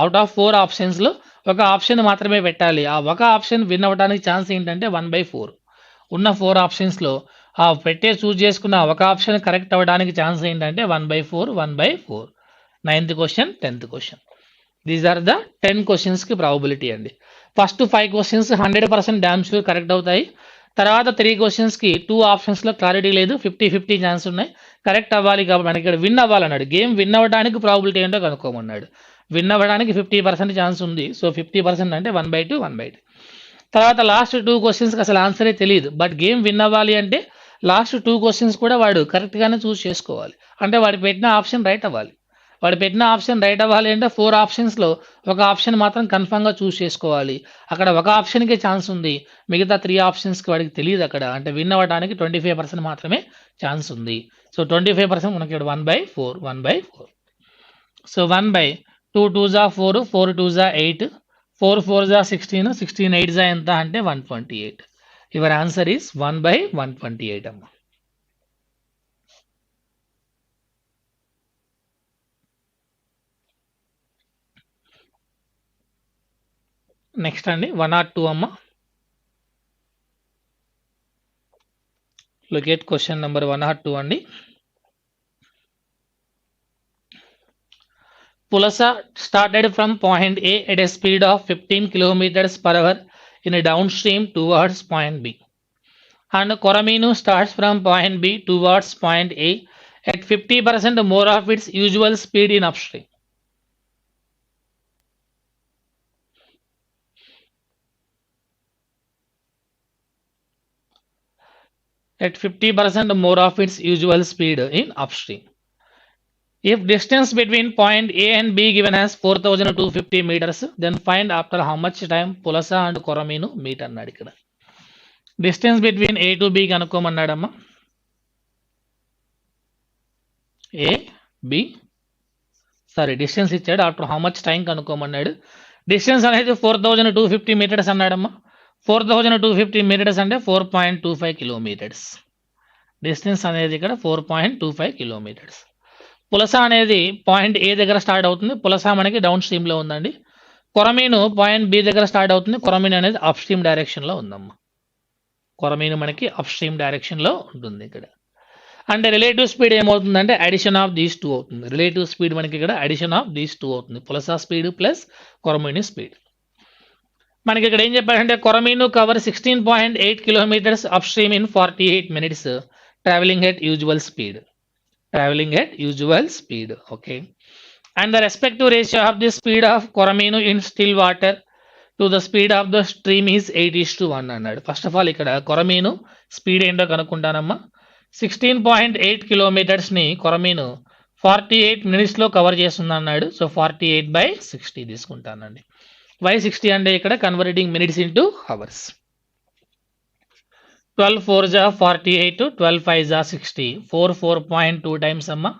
అవుట్ ఆఫ్ 4 ఆప్షన్స్లో ఒక ఆప్షన్ మాత్రమే పెట్టాలి. ఆ ఒక ఆప్షన్ విన్ అవ్వడానికి ఛాన్స్ ఏంటంటే 1/4. ఉన్న 4 ఆప్షన్స్లో ఆ చూస్ చేసుకున్న ఒక ఆప్షన్ కరెక్ట్ అవ్వడానికి ఛాన్స్ ఏంటంటే 1/4, 1/4. 9th question, 10th question. These are the 10 క్వశ్చన్స్కి ప్రాబబిలిటీ అండి. First 5 questions 100% damn sure correct అవుతాయి. తర్వాత 3 క్వశ్చన్స్కి 2 ఆప్షన్స్లో క్లారిటీ లేదు, 50-50 ఛాన్స్ ఉన్నాయి. కరెక్ట్ అవ్వాలి కాబట్టి మనకి ఇక్కడ విన్ అవ్వాలన్నాడు. గేమ్ విన్ అవ్వడానికి ప్రాబిలిటీ ఏంటో కనుక్కోమన్నాడు. విన్ అవ్వడానికి 50% ఛాన్స్ ఉంది. సో 50% అంటే 1/2, 1/2. తర్వాత లాస్ట్ 2 క్వశ్చన్స్కి అసలు ఆన్సరే తెలియదు. బట్ గేమ్ విన్ అవ్వాలి అంటే లాస్ట్ 2 క్వశ్చన్స్ కూడా వాడు కరెక్ట్గానే చూస్ చేసుకోవాలి. అంటే వాడు పెట్టిన ఆప్షన్ రైట్ అవ్వాలి. వాడు పెట్టిన ఆప్షన్ రైట్ అవ్వాలి అంటే 4 ఆప్షన్స్లో ఒక ఆప్షన్ మాత్రం కన్ఫామ్గా చూస్ చేసుకోవాలి. అక్కడ ఒక ఆప్షన్కే ఛాన్స్ ఉంది, మిగతా 3 ఆప్షన్స్కి వాడికి తెలియదు అక్కడ. అంటే విన్ అవ్వడానికి 25% మాత్రమే ఛాన్స్ ఉంది. సో 25% మనకి ఇక్కడ 1/4, 1/4. So 1/2 2s are 4, 4 2s are 8, 4 4s are 16, 16 8s are ఎంత అంటే 128. యువర్ ఆన్సర్ ఈస్ 1/128 అమ్మ. నెక్స్ట్ అండి 1 or 2 అమ్మ. లొకేట్ క్వశ్చన్ నెంబర్ 1 or 2 అండి. Pulasa started from point A at a speed of 15 km/h in a downstream towards point B. And Coromino starts from point B towards point A at 50% more of its usual speed in upstream. At 50% more of its usual speed in upstream. If distance between point A and B given as 4250 meters, then find after how much time Pulasa and Coromino meet అన్నాడు. ఇక్కడ distance between A to B కనుక్కోమన్నాడమ్మా. డిస్టెన్స్ ఇచ్చాడు. ఆఫ్టర్ హౌ మచ్ టైం కనుక్కోమన్నాడు. డిస్టెన్స్ అనేది 4250 మీటర్స్ అన్నాడమ్మా. 4250 మీటర్స్ అంటే 4.25 కిలోమీటర్స్. డిస్టెన్స్ అనేది ఇక్కడ 4.25 కిలోమీటర్స్. పులస అనేది పాయింట్ ఏ దగ్గర స్టార్ట్ అవుతుంది. పులస మనకి డౌన్ స్ట్రీమ్లో ఉందండి. కొరమీను పాయింట్ బి దగ్గర స్టార్ట్ అవుతుంది. కొరమీను అనేది అప్ స్ట్రీమ్ డైరెక్షన్లో ఉందమ్మా. కొరమీను మనకి అప్ స్ట్రీమ్ డైరెక్షన్లో ఉంటుంది ఇక్కడ. అంటే రిలేటివ్ స్పీడ్ ఏమవుతుందంటే అడిషన్ ఆఫ్ దీస్ 2 అవుతుంది. రిలేటివ్ స్పీడ్ మనకి ఇక్కడ అడిషన్ ఆఫ్ దీస్ 2 అవుతుంది. పులస స్పీడ్ ప్లస్ కొరమీను స్పీడ్. మనకి ఇక్కడ ఏం చెప్పారంటే కొరమీను cover 16.8 kilometres up stream in 48 minutes travelling at usual speed. Okay, and the respective ratio of the speed of Coromino in still water to the speed of the stream is 8:1 అన్నాడు. ఫస్ట్ ఆఫ్ ఆల్ ఇక్కడ కొరమీను స్పీడ్ ఏంటో కనుక్కుంటానమ్మా. 16.8 కిలోమీటర్స్ ని కొరమీను 48 minutes లో కవర్ చేస్తుంది అన్నాడు. సో 48/60 తీసుకుంటానండి. వై 60 అంటే ఇక్కడ converting minutes into hours. 12 4s are 48, 12 5s are 60, 4.2 times అమ్మా.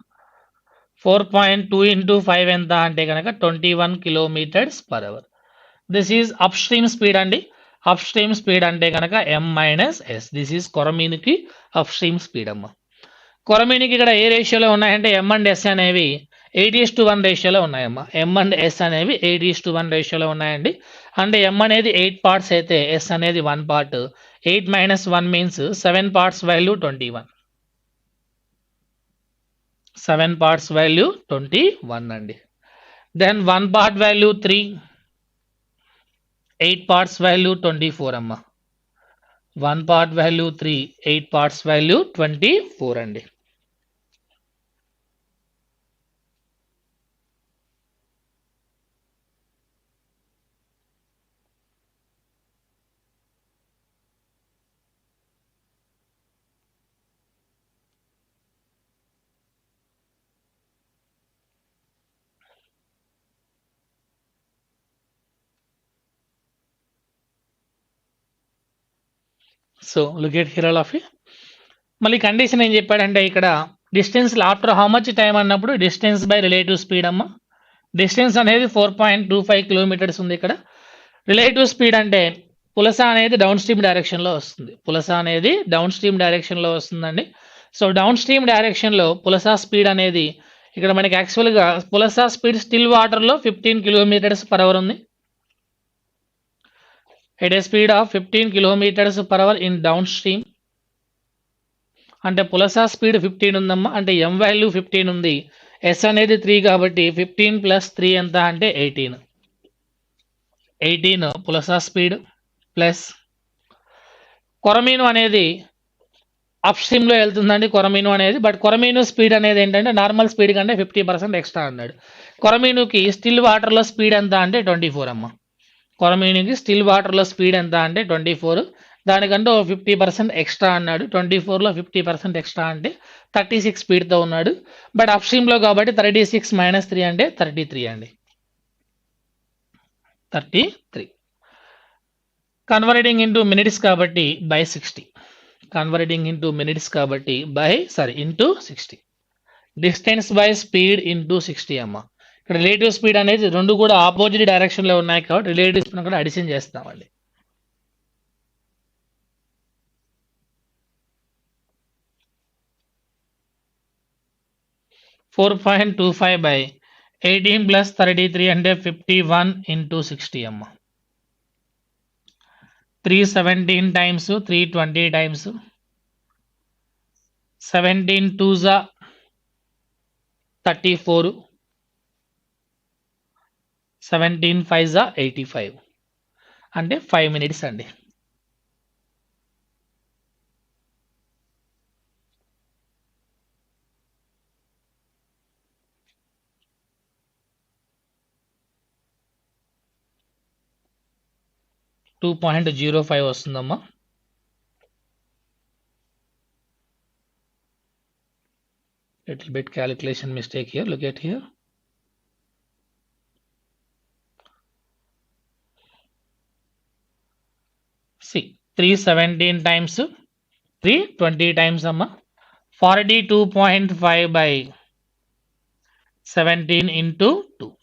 4.2 into 5 ఎంత అంటే కనుక 21 km/h. This is upstream speed అండి. అప్ స్ట్రీమ్ స్పీడ్ అంటే కనుక m minus s. This is కొరమీన్కి అప్ స్ట్రీమ్ స్పీడ్ అమ్మ. కొరమీన్కి ఇక్కడ ఏ రేషియోలో ఉన్నాయంటే m అండ్ s అనేవి 8:1 రేషియోలో ఉన్నాయమ్మా. m అండ్ s అనేవి 8:1 రేషియోలో ఉన్నాయండి. అంటే m అనేది 8 పార్ట్స్ అయితే s అనేది 1 part. 8 minus 1 means 7 parts value 21. 7 parts value 21 అండి. Then 1 part value 3. 8 parts value 24 అమ్మా. 1 పార్ట్ వాల్యూ 3, 8 పార్ట్స్ వాల్యూ 24 అండి. So look at here all of it. మళ్ళీ కండిషన్ ఏం చెప్పాడంటే ఇక్కడ distance after how much time అన్నప్పుడు డిస్టెన్స్ బై రిలేటివ్ స్పీడ్ అమ్మ. డిస్టెన్స్ అనేది 4.25 కిలోమీటర్స్ ఉంది ఇక్కడ. రిలేటివ్ స్పీడ్ అంటే పులస అనేది డౌన్ స్ట్రీమ్ డైరెక్షన్లో వస్తుంది. పులస అనేది డౌన్ స్ట్రీమ్ డైరెక్షన్లో వస్తుందండి. సో డౌన్ స్ట్రీమ్ డైరెక్షన్లో పులస స్పీడ్ అనేది ఇక్కడ మనకి యాక్చువల్గా పులస స్పీడ్ స్టిల్ వాటర్లో 15 కిలోమీటర్స్ పర్ అవర్ ఉంది. At a speed of 15 kilometres per hour in downstream. అంటే పులస స్పీడ్ 15 ఉందమ్మా. అంటే m వాల్యూ 15 ఉంది, s అనేది 3 కాబట్టి 15 ప్లస్ 3 ఎంత అంటే 18. 18 పులస స్పీడ్ ప్లస్ కొరమీను అనేది అప్ స్ట్రీమ్లో వెళ్తుందండి కొరమీను అనేది. బట్ కొరమీను స్పీడ్ అనేది ఏంటంటే నార్మల్ స్పీడ్ కంటే 50% ఎక్స్ట్రా అన్నాడు. కొరమీనుకి స్టిల్ వాటర్లో స్పీడ్ ఎంత అంటే 24 అమ్మ. కొరమీనుకి స్టిల్ వాటర్లో స్పీడ్ ఎంత అంటే 24. దానికంటే 50% ఎక్స్ట్రా అన్నాడు. 24లో 50% ఎక్స్ట్రా అంటే 36 స్పీడ్తో ఉన్నాడు. బట్ అప్ స్ట్రీమ్లో కాబట్టి 36 మైనస్ 3 అంటే 33 అండి. 33 కన్వర్టింగ్ ఇంటూ మినిట్స్ కాబట్టి బై 60. కన్వర్టింగ్ ఇంటూ మినిట్స్ కాబట్టి into 60. Distance by speed into 60 అమ్మ. ఇక్కడ రిలేటివ్ స్పీడ్ అనేది రెండు కూడా ఆపోజిట్ డైరెక్షన్లో ఉన్నాయి కాబట్టి రిలేటివ్ స్పీడ్ కూడా అడిషన్ చేస్తామండి. (4.25 by 18 plus 33 అంటే 51 into 60 అమ్మ. 317 times 320 times 17 2s 34, 17 5s 85 అంటే 5 minutes అండి. .05 వస్తుందమ్మా. Little bit calculation mistake here. Look at here. See, 317 times 320 times amma. 42.5 by 17 into 2.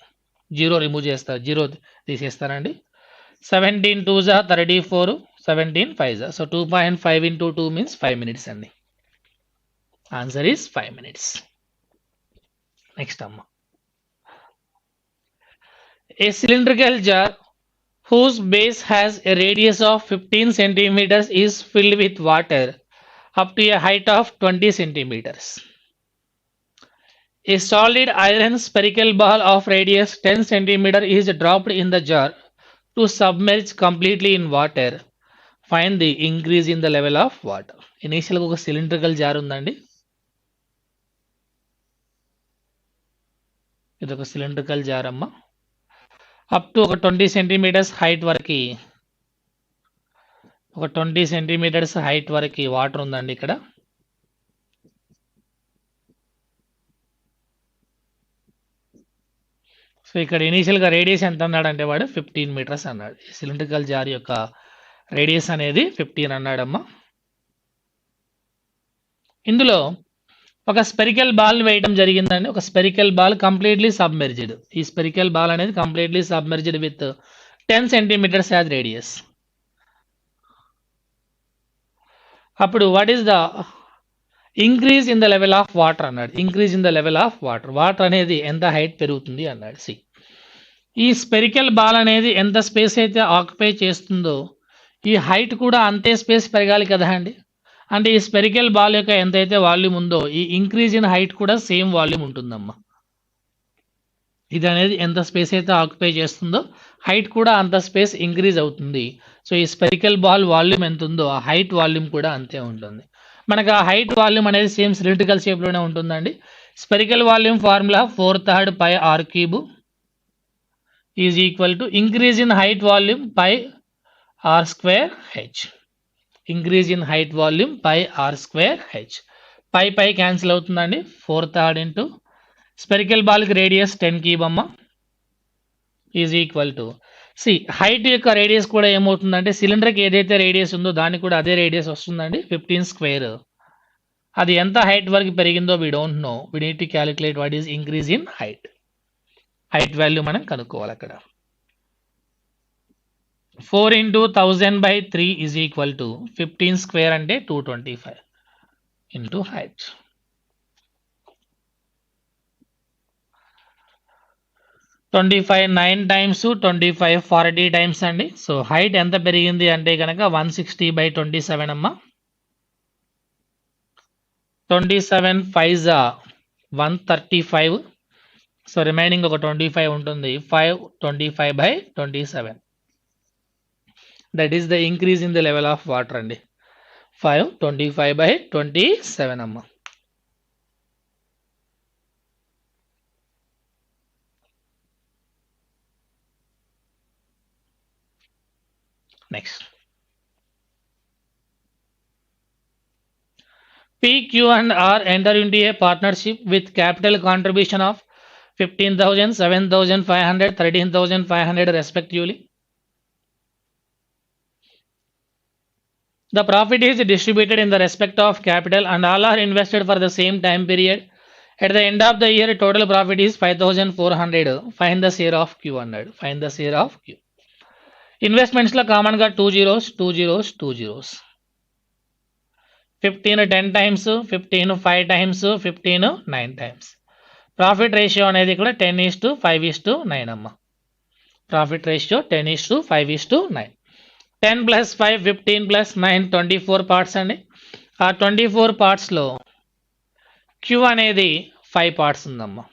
0 remove చేస్తారు, 0 తీసేస్తారండి. 17 2s 34, 17 5s. So 2.5 into 2 means 5 minutes అండి. Answer is 5 minutes. Next amma. A cylindrical jar whose base has a radius of 15 centimeters is filled with water up to a height of 20 centimeters. A solid iron spherical ball of radius 10 centimeter is dropped in the jar to submerge completely in water. Find the increase in the level of water. Initial ఒక cylindrical jar ఉందండి. ఇది ఒక cylindrical jar అమ్మ. అప్ టు ఒక 20 సెంటీమీటర్స్ హైట్ వరకు, ఒక 20 సెంటీమీటర్స్ హైట్ వరకు వాటర్ ఉందండి ఇక్కడ. సో ఇక్కడ ఇనీషియల్గా రేడియస్ ఎంత అన్నాడంటే వాడు 15 మీటర్స్ అన్నాడు. సిలిండ్రికల్ జార్ యొక్క రేడియస్ అనేది 15 అన్నాడమ్మా. ఇందులో ఒక స్పెరికల్ బాల్ వేయడం జరిగిందండి. ఒక స్పెరికల్ బాల్ కంప్లీట్లీ సబ్మెర్జ్డ్. ఈ స్పెరికల్ బాల్ అనేది completely submerged with 10 centimeters as radius. అప్పుడు what is the increase in the level of water అన్నాడు. increase in the level of water అనేది ఎంత హైట్ పెరుగుతుంది అన్నాడు. సి ఈ స్పెరికల్ బాల్ అనేది ఎంత స్పేస్ అయితే ఆక్యుపై చేస్తుందో ఈ హైట్ కూడా అంతే స్పేస్ పెరగాలి కదా అండి. అంటే ఈ స్పెరికల్ బాల్ యొక్క ఎంతైతే వాల్యూమ్ ఉందో ఈ ఇంక్రీజ్ ఇన్ హైట్ కూడా సేమ్ వాల్యూమ్ ఉంటుందమ్మా. ఇది అనేది ఎంత స్పేస్ అయితే ఆక్యుపై చేస్తుందో హైట్ కూడా అంత స్పేస్ ఇంక్రీజ్ అవుతుంది. సో ఈ స్పెరికల్ బాల్ వాల్యూమ్ ఎంత ఉందో ఆ హైట్ వాల్యూమ్ కూడా అంతే ఉంటుంది. మనకు ఆ హైట్ వాల్యూమ్ అనేది సేమ్ సిలిండ్రికల్ షేప్లోనే ఉంటుందండి. Spherical volume formula 4/3 pi r cube is equal to increase in height volume pi r square h. Increase in height volume pi r square h. Pi cancel అవుతుందండి. 4/3 ఇంటూ స్పెరికల్ బాల్కి రేడియస్ 10 క్యూబ్ అమ్మ is equal to c height యొక్క రేడియస్ కూడా ఏమవుతుందంటే సిలిండర్కి ఏదైతే రేడియస్ ఉందో దానికి కూడా అదే రేడియస్ వస్తుందండి 15 స్క్వేర్. అది ఎంత హైట్ వరకు పెరిగిందో we don't know. We need to calculate what is increase in height. Height value మనం కనుక్కోవాలి అక్కడ. 4 into 1000/3 is equal to 15 square అంటే 225 into height. 25 9 times 25 40 times అండి. సో హైట్ ఎంత పెరిగింది అంటే కనుక 160/27 అమ్మ. 27 5 135. సో రిమైనింగ్ ఒక 25 ఉంటుంది. 5 25/27. That is the increase in the level of water అండి. 5 25/27 అమ్మ. Next P, Q and R enter into a partnership with capital contribution of 15,000, 7,500, 13,500 respectively. The profit is distributed in the respect of capital and all are invested for the same time period. At the end of the year, total profit is 5,400. Find the share of Q అన్నాడు. Find the share of Q. Investments లో కామన్ గా 2 zeros 2 zeros 2 zeros. 15 10 times, 15 5 times, 15 9 times. Profit ratio అనేది ఇక్కడ 10:5:9 అమ్మ. Profit ratio 10:5:9. 10 + 5 15 + 9 24 పార్ట్స్ అండి. ఆ 24 పార్ట్స్లో క్యూ అనేది 5 పార్ట్స్ ఉందమ్మా.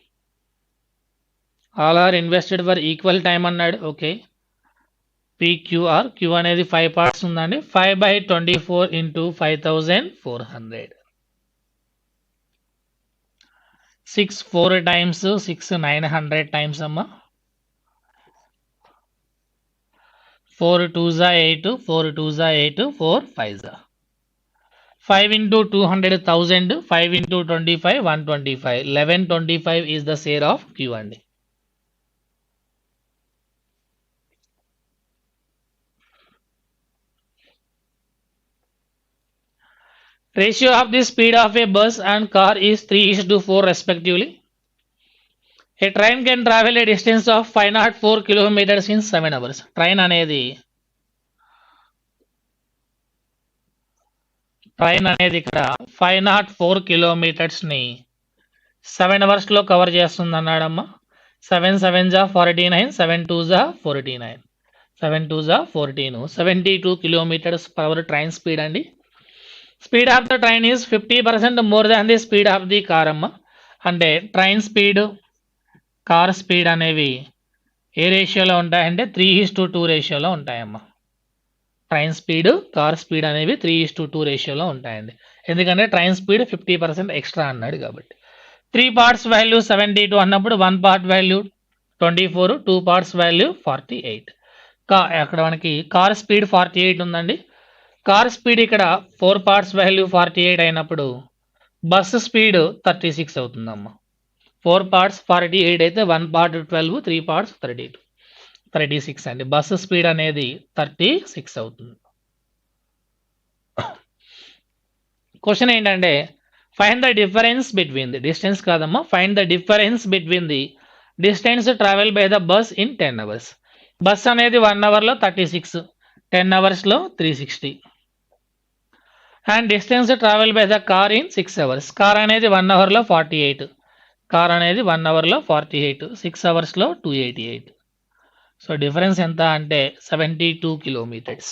All are invested for equal time అన్నాడు. ఓకే, PQR క్యూ అనేది 5 పార్ట్స్ ఉందండి. 5/24 into 5,400. 6 4 times 6 900 times అమ్మా. 4 2s 8 4 2s 8 4 5s. 5 into 200,000 5 into 25 125. 1125 is the share of Q అండి. Ratio of the speed of a bus and car is 3:4 respectively. A train can travel a distance of 504 kilometers in 7 hours. Train అనేది ఇక్కడ 504 kilometers ని 7 hours లో కవర్ చేస్తుంది అన్నాడమ్మా. 7 7s 49 7 2s 49 7 2s 14 72 kilometers per hour train speed అండి. Speed of the train is 50% more than the speed of the car అమ్మ. అంటే ట్రైన్ స్పీడ్ కార్ స్పీడ్ అనేవి ఏ రేషియోలో ఉంటాయంటే 3:2 రేషియోలో ఉంటాయమ్మా. ట్రైన్ స్పీడ్ కార్ స్పీడ్ అనేవి 3:2 రేషియోలో ఉంటాయండి. ఎందుకంటే ట్రైన్ స్పీడ్ 50% ఎక్స్ట్రా అన్నాడు కాబట్టి. 3 parts వాల్యూ 72 అన్నప్పుడు 1 part వాల్యూ 24, 2 parts వాల్యూ 48. అక్కడ మనకి కార్ స్పీడ్ 48 ఉందండి. కార్ స్పీడ్ ఇక్కడ 4 parts వాల్యూ 48 అయినప్పుడు బస్సు స్పీడ్ 36 అవుతుందమ్మా. 4 parts 48 అయితే 1 part 12, 3 parts 32 36 అండి. బస్సు స్పీడ్ అనేది 36 అవుతుంది. క్వశ్చన్ ఏంటంటే find the difference between the distance కాదమ్మా, find the difference between the distance travel by the bus in 10 hours. Bus అనేది 1 అవర్లో 36, 10 అవర్స్లో 360. And distance travel by the car in 6 hours. Car అనేది 1 అవర్లో 48, కార్ అనేది 1 అవర్లో 48, 6 అవర్స్లో 288. సో డిఫరెన్స్ ఎంత అంటే 72 కిలోమీటర్స్.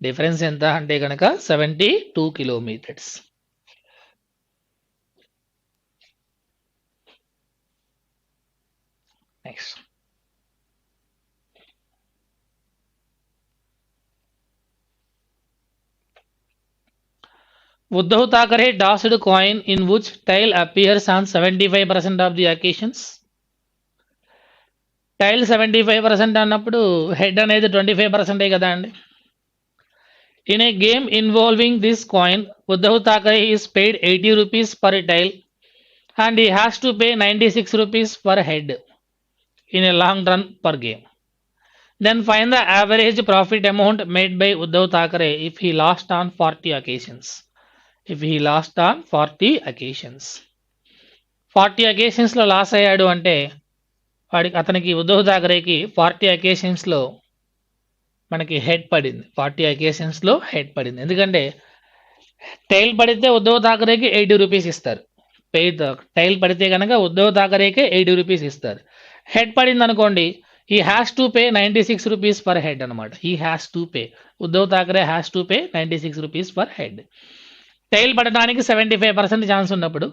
డిఫరెన్స్ ఎంత అంటే కనుక 72 kilometres. Next, Uddhav Thackeray tossed coin in which tail appears on 75% of the occasions. Tile 75% అన్నప్పుడు హెడ్ అనేది 25% కదా అండి. In a game involving this coin, Uddhav Thackeray is paid 80 rupees per tail and he has to pay 96 rupees per head in a long run per game. Then find the average profit amount made by Uddhav Thackeray if he lost on 40 occasions. If he lost on 40 occasions. 40 occasions లో లాస్ అయ్యాడు అంటే అతనికి ఉద్ధవ్ థాకరేకి 40 అకేషన్స్లో మనకి హెడ్ పడింది. 40 అకేషన్స్లో హెడ్ పడింది. ఎందుకంటే టైల్ పడితే ఉద్ధవ్ థాకరేకి 80 రూపీస్ ఇస్తారు. టైల్ పడితే కనుక ఉద్ధవ్ థాకరేకి 80 రూపీస్ ఇస్తారు. హెడ్ పడింది అనుకోండి, he has to pay 96 rupees per head అనమాట. he has to pay, Uddhav Thackeray has to pay 96 rupees per head. Tail పడడానికి 75% ఛాన్స్ ఉన్నప్పుడు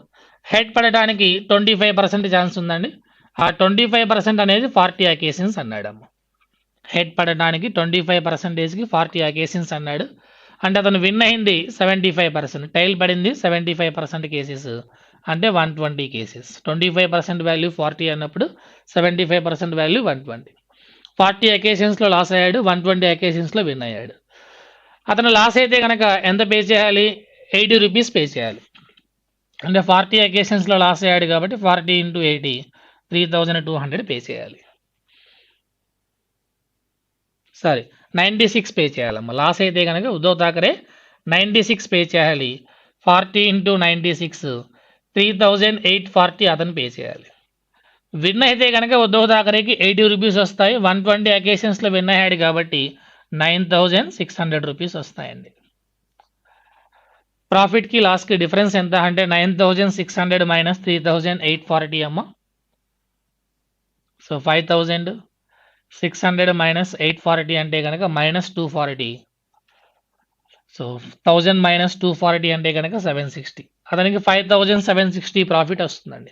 హెడ్ పడడానికి 25% ఛాన్స్ ఉందండి. ఆ 25% అనేది 40 అకేషన్స్ అన్నాడమ్మ. హెడ్ పడడానికి 25%కి 40 అకేషన్స్ అన్నాడు. అంటే అతను విన్ అయింది 75%, టైల్ పడింది 75% కేసెస్ అంటే 120 కేసెస్. 25% వాల్యూ 40 అన్నప్పుడు 75% వాల్యూ 120. 40 అకేషన్స్లో లాస్ అయ్యాడు, 120 అకేషన్స్లో విన్ అయ్యాడు. అతను లాస్ అయితే కనుక ఎంత పే చేయాలి? 80 రూపీస్ పే చేయాలి. అంటే 40 అకేషన్స్లో లాస్ అయ్యాడు కాబట్టి 40 × 80 3200 పే చేయాలి. సారీ 96 పే చేయాలమ్మా. లాస్ అయితే కనుక ఉద్ధవ్ థాకరే 96 పే చేయాలి. 40 × 96 3840 అతను పే చేయాలి. విన్ అయితే కనుక ఉద్ధవ్ థాకరేకి 80 రూపీస్ వస్తాయి. 120 అకేషన్స్లో విన్ అయ్యాడు కాబట్టి 9600 రూపీస్ వస్తాయండి. ప్రాఫిట్కి లాస్కి డిఫరెన్స్ ఎంత అంటే 9600 - 3840 అమ్మ. సో 5600 - 840 అంటే కనుక -240. సో 1000 - 240 అంటే కనుక 760. అతనికి 5760 ప్రాఫిట్ వస్తుందండి.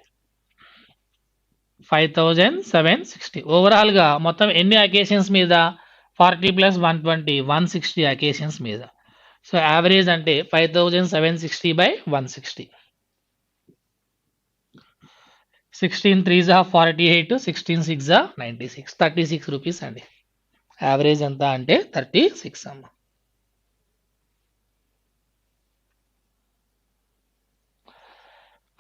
5760. ఓవరాల్గా మొత్తం ఎన్ని అకేషన్స్ మీద? 40 + 120 160 అకేషన్స్ మీద. సో యావరేజ్ అంటే 5760/160. 16 3s 48, 16 6 96, 36 రూపీస్ అండి. యావరేజ్ ఎంత అంటే 36 అమ్మ.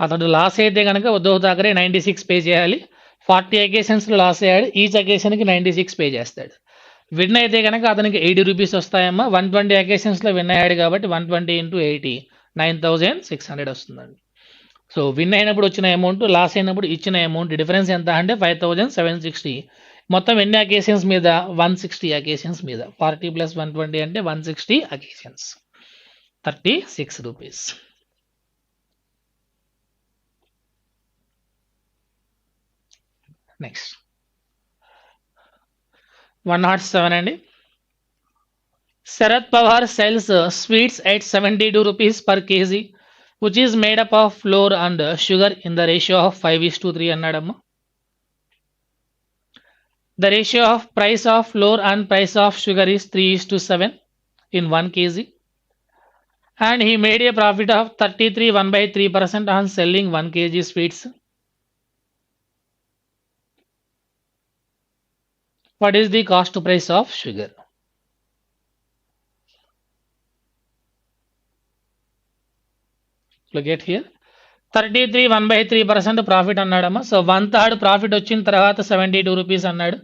అతడు లాస్ అయితే కనుక ఉద్ధవ్ థాకరే 96 పే చేయాలి. 40 అకేషన్స్లో లాస్ అయ్యాడు, ఈచ్ అకేషన్కి 96 పే చేస్తాడు. విన్ అయితే కనుక అతనికి 80 రూపీస్ వస్తాయమ్మా. 120 అకేషన్స్లో విన్ అయ్యాడు కాబట్టి 120 × 80 9600 వస్తుందండి. సో విన్ అయినప్పుడు వచ్చిన అమౌంట్, లాస్ అయినప్పుడు ఇచ్చిన అమౌంట్ డిఫరెన్స్ ఎంత అంటే 5760. మొత్తం ఎన్ని అకేషన్స్ మీద? 160 అకేషన్స్ మీద. 40 + 120 అంటే 160 అకేషన్స్, 36 రూపీస్. నెక్స్ట్ 107 అండి. Sarath Pawar sells sweets at 72 rupees per kg, which is made up of flour and sugar in the ratio of 5:3 అన్నాడమ్మ. The ratio of price of flour and price of sugar is 3:7 in 1 kg. And he made a profit of 33 1/3% on selling 1 kg sweets. What is the cost price of sugar? Look at here. 33 1/3% profit అన్నాడమ్మా. సో 1/3 ప్రాఫిట్ వచ్చిన తర్వాత 72 రూపీస్ అన్నాడు.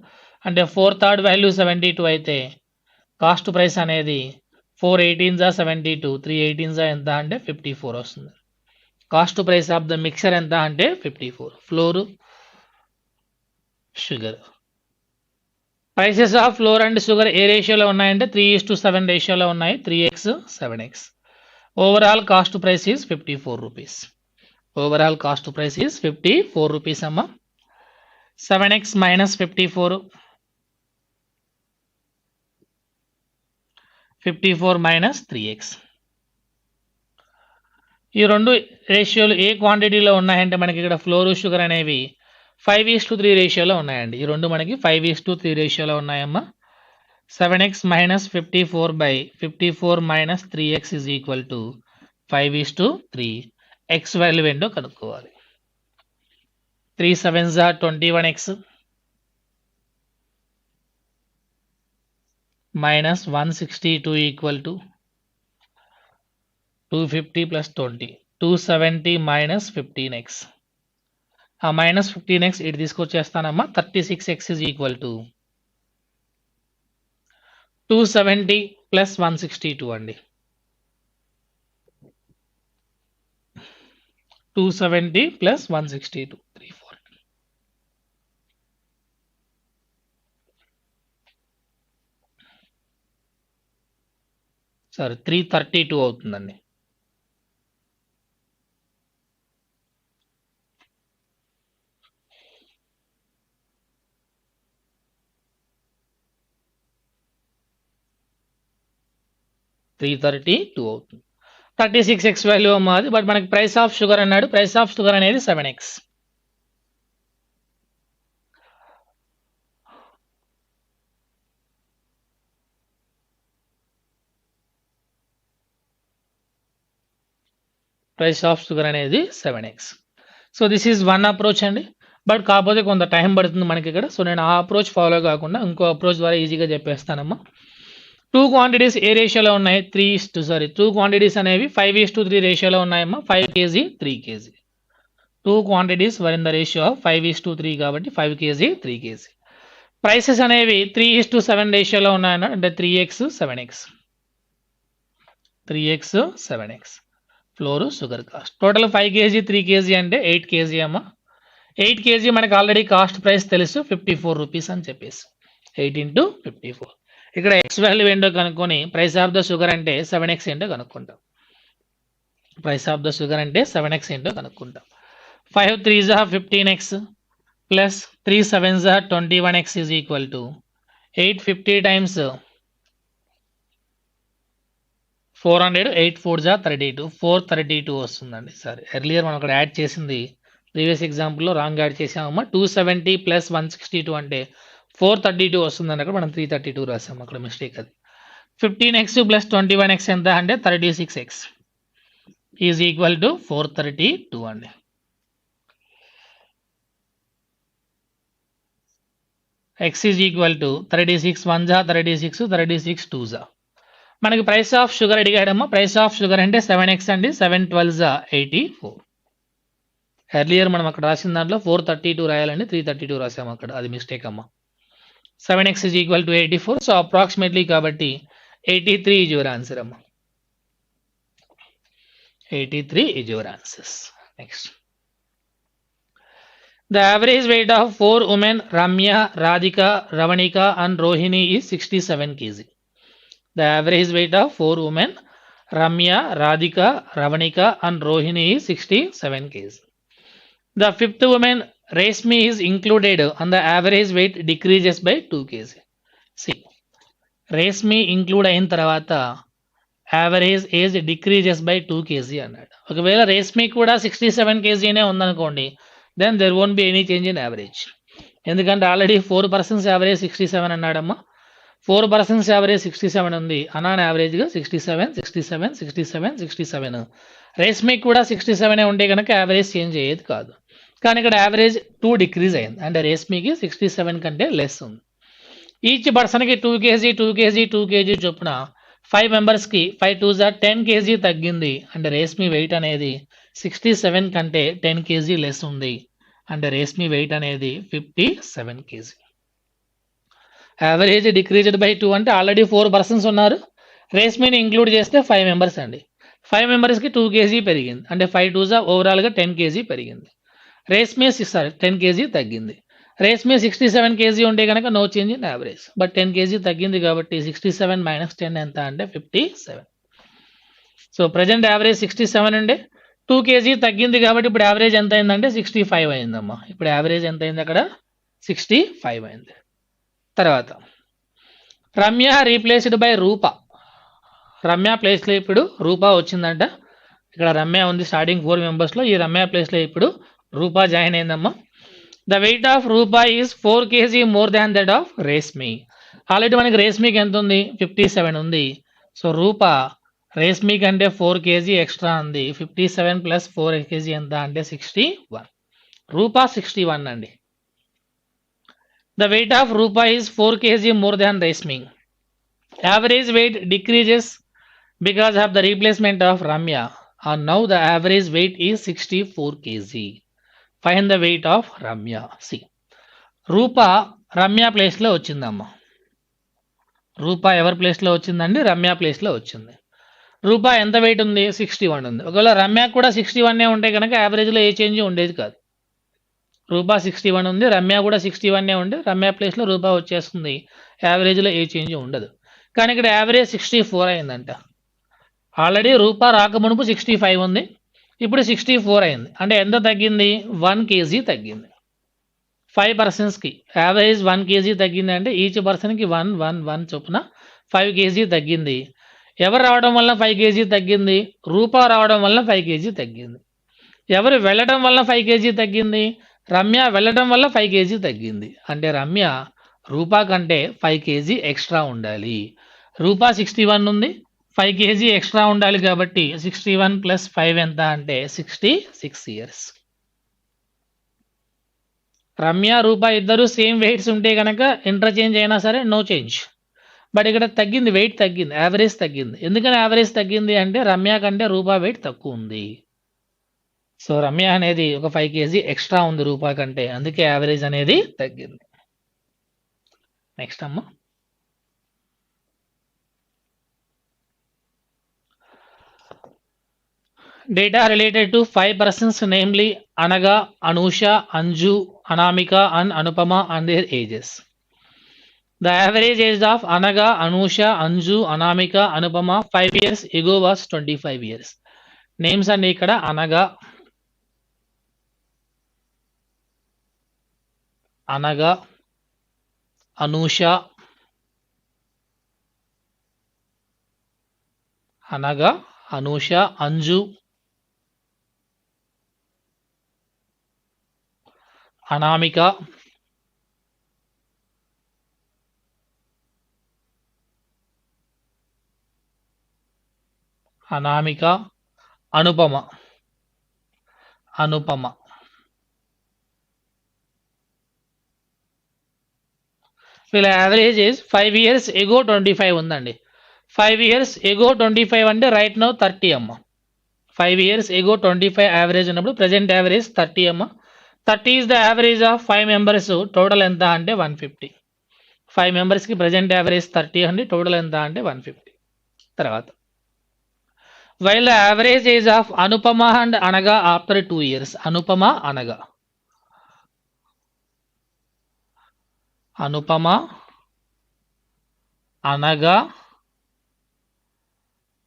అంటే 4/3 వాల్యూ 72 అయితే కాస్ట్ ప్రైస్ అనేది 4/18 72, 3/18 ఎంత అంటే 54 వస్తుంది. Cost price of the mixture ఎంత అంటే 54. Flour, sugar prices of flour and sugar ఏ రేషియోలో ఉన్నాయంటే 3:7 రేషియోలో ఉన్నాయి. 3x 7x. Overall cost price is 54 rupees. Overall cost price is 54 rupees అమ్మ. 7x minus 54, 54 minus 3x. ఈ రెండు రేషియోలు ఏ క్వాంటిటీలో ఉన్నాయంటే మనకి ఇక్కడ ఫ్లోర్ షుగర్ అనేవి 5:3 రేషియోలో ఉన్నాయండి. ఈ రెండు మనకి 5:3 రేషియోలో ఉన్నాయమ్మా. 7x minus 54 by 54 minus 3x is equal to 5:3. X value ఏంటో కనుక్కోవాలి. 3 7s are 21x minus 162 equal to 250 plus 20. 270 minus 15x. ఆ మైనస్ 15x ఇటు తీసుకొచ్చేస్తానమ్మా. 36x is equal to 270 plus 162 అండి. 270 plus 162 340. సారీ 332 అవుతుందండి. $332 అవుతుంది. 36x వాల్యూ అమ్మది. బట్ మనకి ప్రైస్ ఆఫ్ షుగర్ అన్నాడు. ప్రైస్ ఆఫ్ షుగర్ అనేది 7x. ప్రైస్ ఆఫ్ షుగర్ అనేది 7x. So this is one approach అండి. బట్ కాకపోతే కొంత టైం పడుతుంది మనకి ఇక్కడ. సో నేను ఆ అప్రోచ్ ఫాలో కాకుండా ఇంకో అప్రోచ్ ద్వారా ఈజీగా చెప్పేస్తానమ్మా. 2 క్వాంటిటీస్ ఏ రేషియోలో ఉన్నాయి? 2 క్వాంటిటీస్ అనేవి 5:3 రేషియోలో ఉన్నాయమ్మా. 5 kg 3 kg. 2 quantities were in the ratio of 5:3 కాబట్టి 5 kg 3 kg. ప్రైసెస్ అనేవి 3:7 రేషియోలో ఉన్నాయన్న, అంటే 3x 7x. 3x 7x. Floor sugar cost total 5 kg 3 kg అంటే 8 kg అమ్మా. 8 kg మనకి ఆల్రెడీ కాస్ట్ ప్రైస్ తెలుసు 54 రూపీస్ అని చెప్పేసి. 8 into 54. ఇక్కడ ఎక్స్ వాల్యూ ఏంటో కనుక్కొని ప్రైస్ ఆఫ్ ద షుగర్ అంటే 7x ఏంటో కనుక్కుంటాం. ప్రైస్ ఆఫ్ ద షుగర్ అంటే 7x ఏంటో కనుక్కుంటాం. 5 3s are 15x plus 3 7s are 21x is equal to 850 times 400. 8 4s are 32. 432 వస్తుందండి. సారీ, ఎర్లియర్ మనం అక్కడ యాడ్ చేసింది ప్రీవియస్ ఎగ్జాంపుల్లో రాంగ్ యాడ్ చేసామమ్మా. 270 ప్లస్ 162 అంటే 432 వస్తుందండి. అక్కడ మనం 332 రాసాము, అక్కడ మిస్టేక్ అది. 15x ప్లస్ 21x ఎంత అంటే 36x ఈజ్ ఈక్వల్ టు 432 అండి. x is equal to 36 1s are 36, 36 2s are. మనకి ప్రైస్ ఆఫ్ షుగర్ అడిగాడమ్మా. ప్రైస్ ఆఫ్ షుగర్ అంటే 7x అండి. 7 12s are 84. ఎర్లియర్ మనం అక్కడ రాసిన దాంట్లో 432 రాయాలండి, 332 రాసాము అక్కడ, అది మిస్టేక్ అమ్మా. 7x is equal to 84. So approximately కాబట్టి 83 is your answer అమ్మా. 83 is your answers. Next. The average weight of 4 women, Ramya, Radhika, Ravanika and Rohini is 67 kg. The average weight of 4 women, Ramya, Radhika, Ravanika and Rohini is 67 kg. The fifth woman, Reshmi, is included and the average weight decreases by 2 kg. See, Reshmi include అయిన తర్వాత average age decreases by 2 kg అన్నాడు. ఒకవేళ రేష్మి కూడా 67 kgనే ఉందనుకోండి, then there won't be any change in average. ఎందుకంటే ఆల్రెడీ 4% యావరేజ్ 67 అన్నాడమ్మా. 4% యావరేజ్ 67 ఉంది, అన్నాను యావరేజ్గా 67 67 67 67. రేష్మికి కూడా 67 ఉంటే కనుక యావరేజ్ చేంజ్ అయ్యేది కాదు. కానీ ఇక్కడ యావరేజ్ 2 డిక్రీజ్ అయింది, అంటే రేష్మికి 67 కంటే లెస్ ఉంది. ఈచ్ పర్సన్కి 2 kg 2 kg 2 kg చొప్పున 5 మెంబర్స్కి 5 2s are 10 kg తగ్గింది, అంటే రేష్మి వెయిట్ అనేది 67 కంటే 10 kg లెస్ ఉంది, అంటే రేష్మి వెయిట్ అనేది 57 kg. యావరేజ్ డిక్రీజ్డ్ బై 2 అంటే ఆల్రెడీ 4 పర్సన్స్ ఉన్నారు, రేష్మిని ఇంక్లూడ్ చేస్తే 5 మెంబర్స్ అండి. 5 మెంబర్స్కి 2 kg పెరిగింది, అంటే 5 2s are ఓవరాల్గా 10 kg పెరిగింది. రేష్మి 10 kg తగ్గింది. రేష్మి 67 kg ఉంటే కనుక no change in average, but 10 kg తగ్గింది కాబట్టి 67 - 10 ఎంత అంటే 57. సో ప్రజెంట్ యావరేజ్ 67 ఉండే 2 kg తగ్గింది కాబట్టి ఇప్పుడు యావరేజ్ ఎంత అయిందంటే 65 అయిందమ్మా. ఇప్పుడు యావరేజ్ ఎంత అయింది అక్కడ 65 అయింది. తర్వాత రమ్య రీప్లేస్డ్ బై రూప. రమ్య ప్లేస్లో ఇప్పుడు రూపా వచ్చిందంట. ఇక్కడ రమ్య ఉంది స్టార్టింగ్ 4 మెంబర్స్లో, ఈ రమ్య ప్లేస్లో ఇప్పుడు రూపా జాయిన్ అయిందమ్మా. The weight of Roopa is 4 kg more than that of Reshmi. Already మనకి రేష్మికి ఎంత ఉంది 57 ఉంది. సో రూపా రేష్మి కంటే 4 kg ఎక్స్ట్రా ఉంది. 57 + 4 kg ఎంత అంటే 61. రూపా 61 అండి. The weight of Roopa is 4 kg more than Reshmi. Average weight decreases because of the replacement of Ramya, and now the average weight is 64 kg. Find the weight of Ramya. See, Rupa Ramya place లో వచ్చిందమ్మా. రూపా ఎవరి ప్లేస్ లో వచ్చిందండి? రమ్య ప్లేస్ లో వచ్చింది. రూపా ఎంత వెయిట్ ఉంది? 61 ఉంది. ఒకవేళ రమ్య కూడా 61 ఉంటే కనుక యావరేజ్ లో ఏ చేంజ్ ఉండేది కాదు. రూపా 61 ఉంది, రమ్య కూడా 61 ఉంటే రమ్య ప్లేస్ లో రూపా వచ్చేస్తుంది. యావరేజ్ లో ఏ చేంజ్ ఉండదు. కానీ ఇక్కడ యావరేజ్ 64 అయిందంట. ఆల్రెడీ రూపా రాకమునుపు 65 ఉంది, ఇప్పుడు 64 అయింది. అంటే ఎంత తగ్గింది? 1 kg తగ్గింది. 5 పర్సన్స్కి యావరేజ్ 1 kg తగ్గింది అంటే ఈచ్ పర్సన్కి 1 1 1 చొప్పున 5 kg తగ్గింది. ఎవరు రావడం వల్ల 5 kg తగ్గింది? రూపా రావడం వల్ల 5 kg తగ్గింది. ఎవరు వెళ్ళడం వల్ల 5 kg తగ్గింది? రమ్య వెళ్ళడం వల్ల 5 kg తగ్గింది. అంటే రమ్య రూపా కంటే 5 kg ఎక్స్ట్రా ఉండాలి. రూపా 61 ఉంది, 5 kg ఎక్స్ట్రా ఉండాలి కాబట్టి 61 + 5 ఎంత అంటే 66 years. రమ్య రూపా ఇద్దరు సేమ్ వెయిట్స్ ఉంటే కనుక ఇంటర్చేంజ్ అయినా సరే నో చేంజ్. బట్ ఇక్కడ తగ్గింది, వెయిట్ తగ్గింది, యావరేజ్ తగ్గింది. ఎందుకని యావరేజ్ తగ్గింది అంటే రమ్య కంటే రూపా వెయిట్ తక్కువ ఉంది. సో రమ్య అనేది ఒక 5 kg ఎక్స్ట్రా ఉంది రూపా కంటే, అందుకే యావరేజ్ అనేది తగ్గింది. నెక్స్ట్ అమ్మ, data related to 5 persons, namely Anaga, Anusha, Anju, Anamika and Anupama and their ages. The average age of Anaga, Anusha, Anju, Anamika, Anupama 5 years ago was 25 years. Names are ikkada Anaga, Anusha, Anju, Anamika, Anupama. వీళ్ళ యావరేజ్ ఏజ్ 5 years ago 25 ఉందండి. 5 years ago 25 అంటే రైట్ నౌ 30 అమ్మ. 5 years ago 25 యావరేజ్ ఉన్నప్పుడు ప్రజెంట్ యావరేజ్ 30 అమ్మ. 30 is the average of 5 members. Total ఎంత అంటే 150. 5 మెంబర్స్కి ప్రజెంట్ యావరేజ్ 30 అండి, టోటల్ ఎంత అంటే 150. తర్వాత while the average age of Anupama and అనగా ఆఫ్టర్ 2 years. అనుపమ అనగా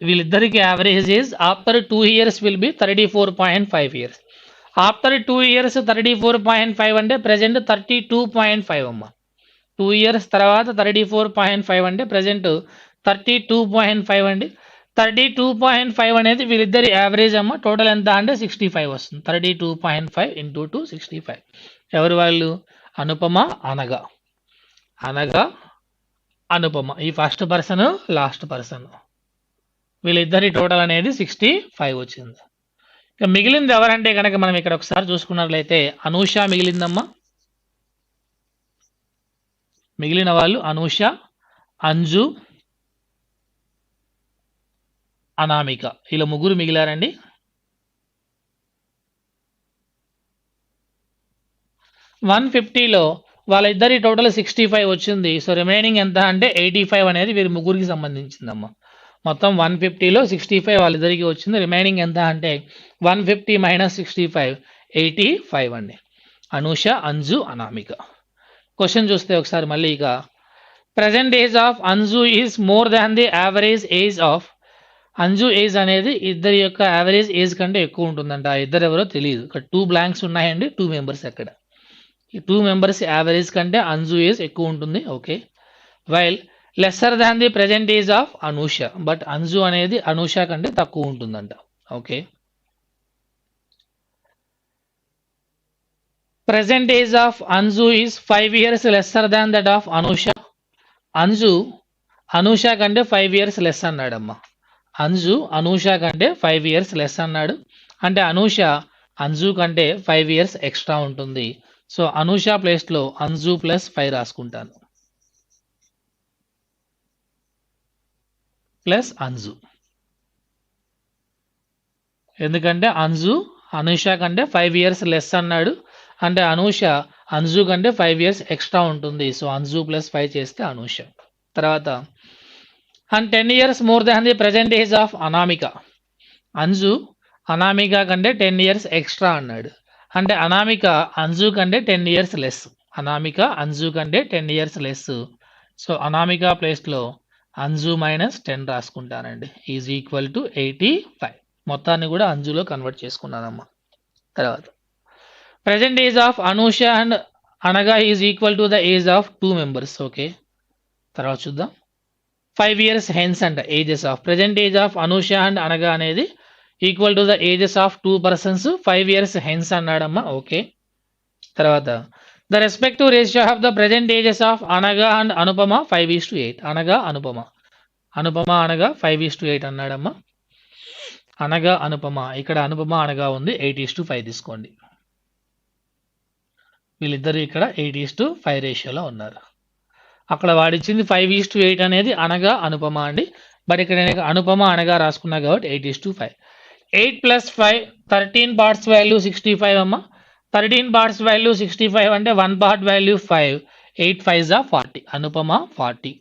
వీళ్ళిద్దరికి average age after 2 years will be 34.5 years. After 2 years 34.5 అంటే ప్రజెంట్ 32.5 అమ్మ. 2 years తర్వాత 34.5 అంటే ప్రజెంట్ 32.5 అండి. 32.5 అనేది వీళ్ళిద్దరి యావరేజ్ అమ్మ. టోటల్ ఎంత అంటే 65 వస్తుంది. 32.5 × 2 65. ఎవరు వాళ్ళు? అనుపమ, అనగా అనుపమ. ఈ ఫస్ట్ పర్సన్, లాస్ట్ పర్సన్, వీళ్ళిద్దరి టోటల్ అనేది 65 వచ్చింది. ఇక మిగిలింది ఎవరంటే కనుక మనం ఇక్కడ ఒకసారి చూసుకున్నట్లయితే అనూష మిగిలిందమ్మా. మిగిలిన వాళ్ళు అనూష, అంజు, అనామిక, ఇలా ముగ్గురు మిగిలారండి. $150లో వాళ్ళిద్దరి టోటల్ 65 వచ్చింది. సో రిమైనింగ్ ఎంత అంటే 85 అనేది వీరి ముగ్గురికి సంబంధించిందమ్మా. మొత్తం 150లో 65 వాళ్ళిద్దరికి వచ్చింది. రిమైనింగ్ ఎంత అంటే 150 - 65 85 అండి. అనూష, అంజు, అనామిక. క్వశ్చన్ చూస్తే ఒకసారి మళ్ళీ ఇక present age of Anju is more than the average age of Anju age అనేది ఇద్దరి యొక్క యావరేజ్ ఏజ్ కంటే ఎక్కువ ఉంటుందంట. ఆ ఇద్దరు ఎవరో తెలియదు. ఇక్కడ 2 బ్లాంక్స్ ఉన్నాయండి, 2 మెంబర్స్ అక్కడ. ఈ 2 మెంబర్స్ యావరేజ్ కంటే అంజు ఏజ్ ఎక్కువ ఉంటుంది. Okay, while lesser than the present age of Anusha, but Anju అనేది అనూష కంటే తక్కువ ఉంటుందంట. Okay, present age of Anju is 5 years lesser than that of Anusha. Anju Anusha కంటే 5 years లెస్ అన్నాడమ్మా. అంజు అనూష కంటే 5 years లెస్ అన్నాడు. అంటే అనూష అంజు కంటే 5 years ఎక్స్ట్రా ఉంటుంది. సో అనూష ప్లేస్లో అంజు ప్లస్ 5 రాసుకుంటాను, ప్లస్ అంజు. ఎందుకంటే అంజు అనూష కంటే 5 years లెస్ అన్నాడు. అంటే అనూష అంజు కంటే 5 years ఎక్స్ట్రా ఉంటుంది. సో అంజు ప్లస్ 5 చేస్తే అనూష. తర్వాత and 10 years more than the present age of Anamika. Anju Anamika కంటే 10 years ఎక్స్ట్రా అన్నాడు. అంటే అనామిక అంజు కంటే 10 years లెస్. అనామిక అంజు కంటే 10 years లెస్. సో అనామిక ప్లేస్లో అంజు మైనస్ 10 రాసుకుంటానండి. Is equal to 85. మొత్తాన్ని కూడా అంజులో కన్వర్ట్ చేసుకున్నానమ్మా. తర్వాత present age of Anusha and Anaga is equal to the age of 2 members. Okay, తర్వాత చూద్దాం. 5 years హెన్స్ అంట ages of. Present age of Anusha and Anaga అనేది equal to the ages of 2 persons 5 years hence అన్నాడమ్మా. ఓకే, తర్వాత the respective ratio of the present ages of అనగా అండ్ అనుపమ 5:8. అనగా అనుపమ, అనుపమ అనగా 5:8 అన్నాడమ్మా. అనగా అనుపమ, ఇక్కడ అనుపమ అనగా ఉంది, 8:5 తీసుకోండి. వీళ్ళిద్దరు ఇక్కడ 8:5 రేషియోలో ఉన్నారు. అక్కడ వాడిచ్చింది 5:8 అనేది అనగా అనుపమ అండి. బట్ ఇక్కడ నేను అనుపమ అనగా రాసుకున్నా కాబట్టి 8:5. 8 + 5 13 parts వాల్యూ 65 అమ్మ. 13 parts వాల్యూ 65 అంటే 1 part value 5. 8 5s are 40. Anupama 40.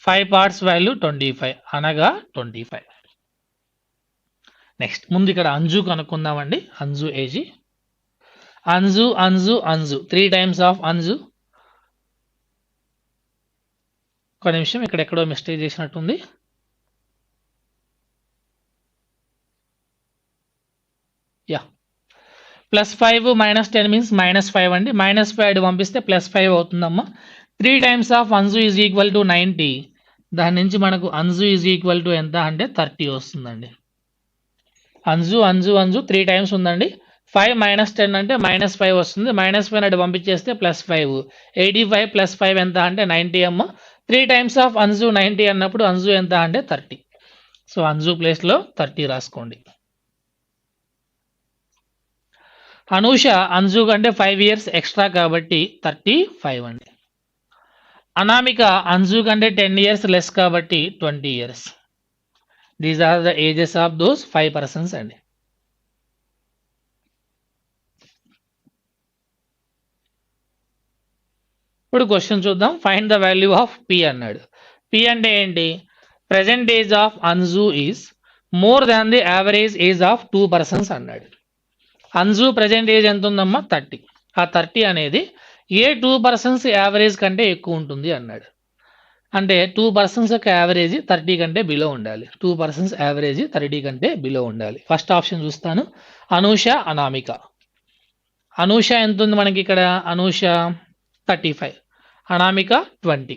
5 parts value 25 Anaga 25. Next ముందు ఇక్కడ అంజు కనుక్కుందామండి. అంజు ఏజీ అంజు అంజు అంజు 3 times ఆఫ్ అంజు. ఒక నిమిషం, ఇక్కడ ఎక్కడో మిస్టేక్ చేసినట్టుంది. యా, +5 -10 మీన్స్ -5 అండి. -5 పంపిస్తే +5 అవుతుందమ్మా. 3 times of Anju is equal to 90. దాని నుంచి మనకు అంజు ఈజ్ ఈక్వల్ టు ఎంత అంటే 30 వస్తుందండి. అంజు అంజు అంజు 3 times ఉందండి. 5 - 10 అంటే -5 వస్తుంది. -5 అటు పంపించేస్తే +5. 85 + 5 ఎంత అంటే 90 అమ్మ. 3 times ఆఫ్ అంజు 90 అన్నప్పుడు అంజు ఎంత అంటే 30. సో అంజు ప్లేస్లో 30 రాసుకోండి. అనూష అంజు కంటే 5 years ఎక్స్ట్రా కాబట్టి 35 అండి. అనామిక అంజు కంటే 10 years లెస్ కాబట్టి 20 years. These are the ages of those 5 persons అండి. ఇప్పుడు క్వశ్చన్ చూద్దాం. Find the value of p అన్నాడు. పి అంటే ఏంటి? Present age of Anju is more than the average age of 2 persons అన్నాడు. అంజు ప్రజెంట్ ఏజ్ ఎంత ఉందమ్మా? 30. ఆ 30 అనేది ఏ 2 persons యావరేజ్ కంటే ఎక్కువ ఉంటుంది అన్నాడు. అంటే 2 persons యొక్క యావరేజ్ 30 కంటే బిలో ఉండాలి. 2 persons యావరేజ్ 30 కంటే బిలో ఉండాలి. ఫస్ట్ ఆప్షన్ చూస్తాను. అనూష అనామిక. అనూష ఎంత ఉంది మనకి ఇక్కడ? అనూష 35, అనామిక 20.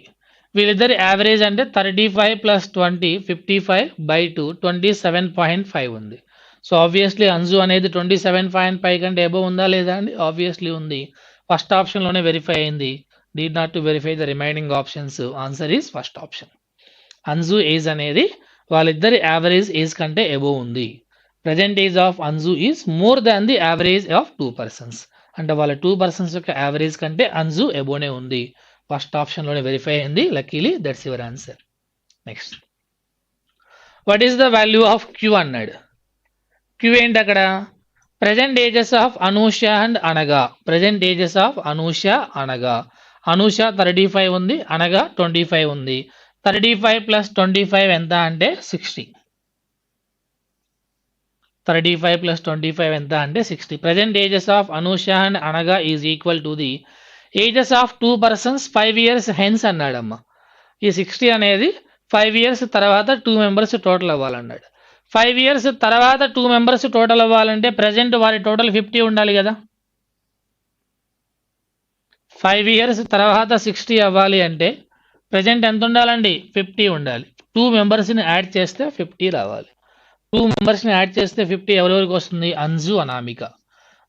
వీళ్ళిద్దరి యావరేజ్ అంటే 35 + 20 55/2 27.5 ఉంది. సో ఆబ్వియస్లీ అంజు అనేది 27.5 కంటే అబోవ్ ఉందా లేదా అండి? ఆబ్వియస్లీ ఉంది. ఫస్ట్ ఆప్షన్లోనే వెరిఫై అయింది. Need not to verify the remaining options. Answer is first option. Anju age అనేది వాళ్ళిద్దరి యావరేజ్ ఏజ్ కంటే అబోవ్ ఉంది. Present age of Anju is more than the average of 2 persons. అంటే వాళ్ళ 2 persons యొక్క యావరేజ్ కంటే అంజు అబోనే ఉంది. ఫస్ట్ ఆప్షన్లోనే వెరిఫై అయింది. Luckily that's your answer. Next, what is the value of Q అన్నాడు. క్యూ ఏంటి అక్కడ? Present ages of Anusha and అనగా. ప్రజెంట్ ఏజెస్ ఆఫ్ అనూష అనగా. అనూష 35 ఉంది, అనగా 25 ఉంది. 35 + 25 ఎంత అంటే 60. 35 + 25 ఎంత అంటే 60. Present ages of Anusha and Anaga is equal to the ages of 2 persons 5 years hence అన్నాడమ్మా. ఈ 60 అనేది 5 ఇయర్స్ తర్వాత 2 మెంబర్స్ టోటల్ అవ్వాలన్నాడు. 5 ఇయర్స్ తర్వాత 2 మెంబర్స్ టోటల్ అవ్వాలంటే ప్రజెంట్ వారి టోటల్ 50 ఉండాలి కదా. 5 ఇయర్స్ తర్వాత 60 అవ్వాలి అంటే ప్రజెంట్ ఎంత ఉండాలండి, 50 ఉండాలి. 2 మెంబర్స్ని యాడ్ చేస్తే 50 రావాలి. 2 మెంబర్స్ని యాడ్ చేస్తే 50 ఎవరెవరికి వస్తుంది, అంజు అనామిక.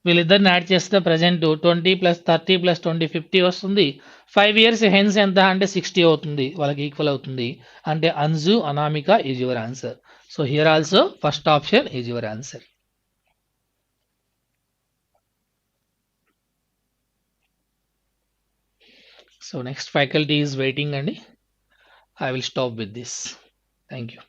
వీళ్ళిద్దరిని యాడ్ చేస్తే ప్రజెంట్ 20 + 30 + 20 50 వస్తుంది. 5 ఇయర్స్ హెన్స్ ఎంత అంటే 60 అవుతుంది, వాళ్ళకి ఈక్వల్ అవుతుంది. అంటే Anju Anamika is your answer. So here also first option is your answer. So next faculty is waiting, and I will stop with this. Thank you.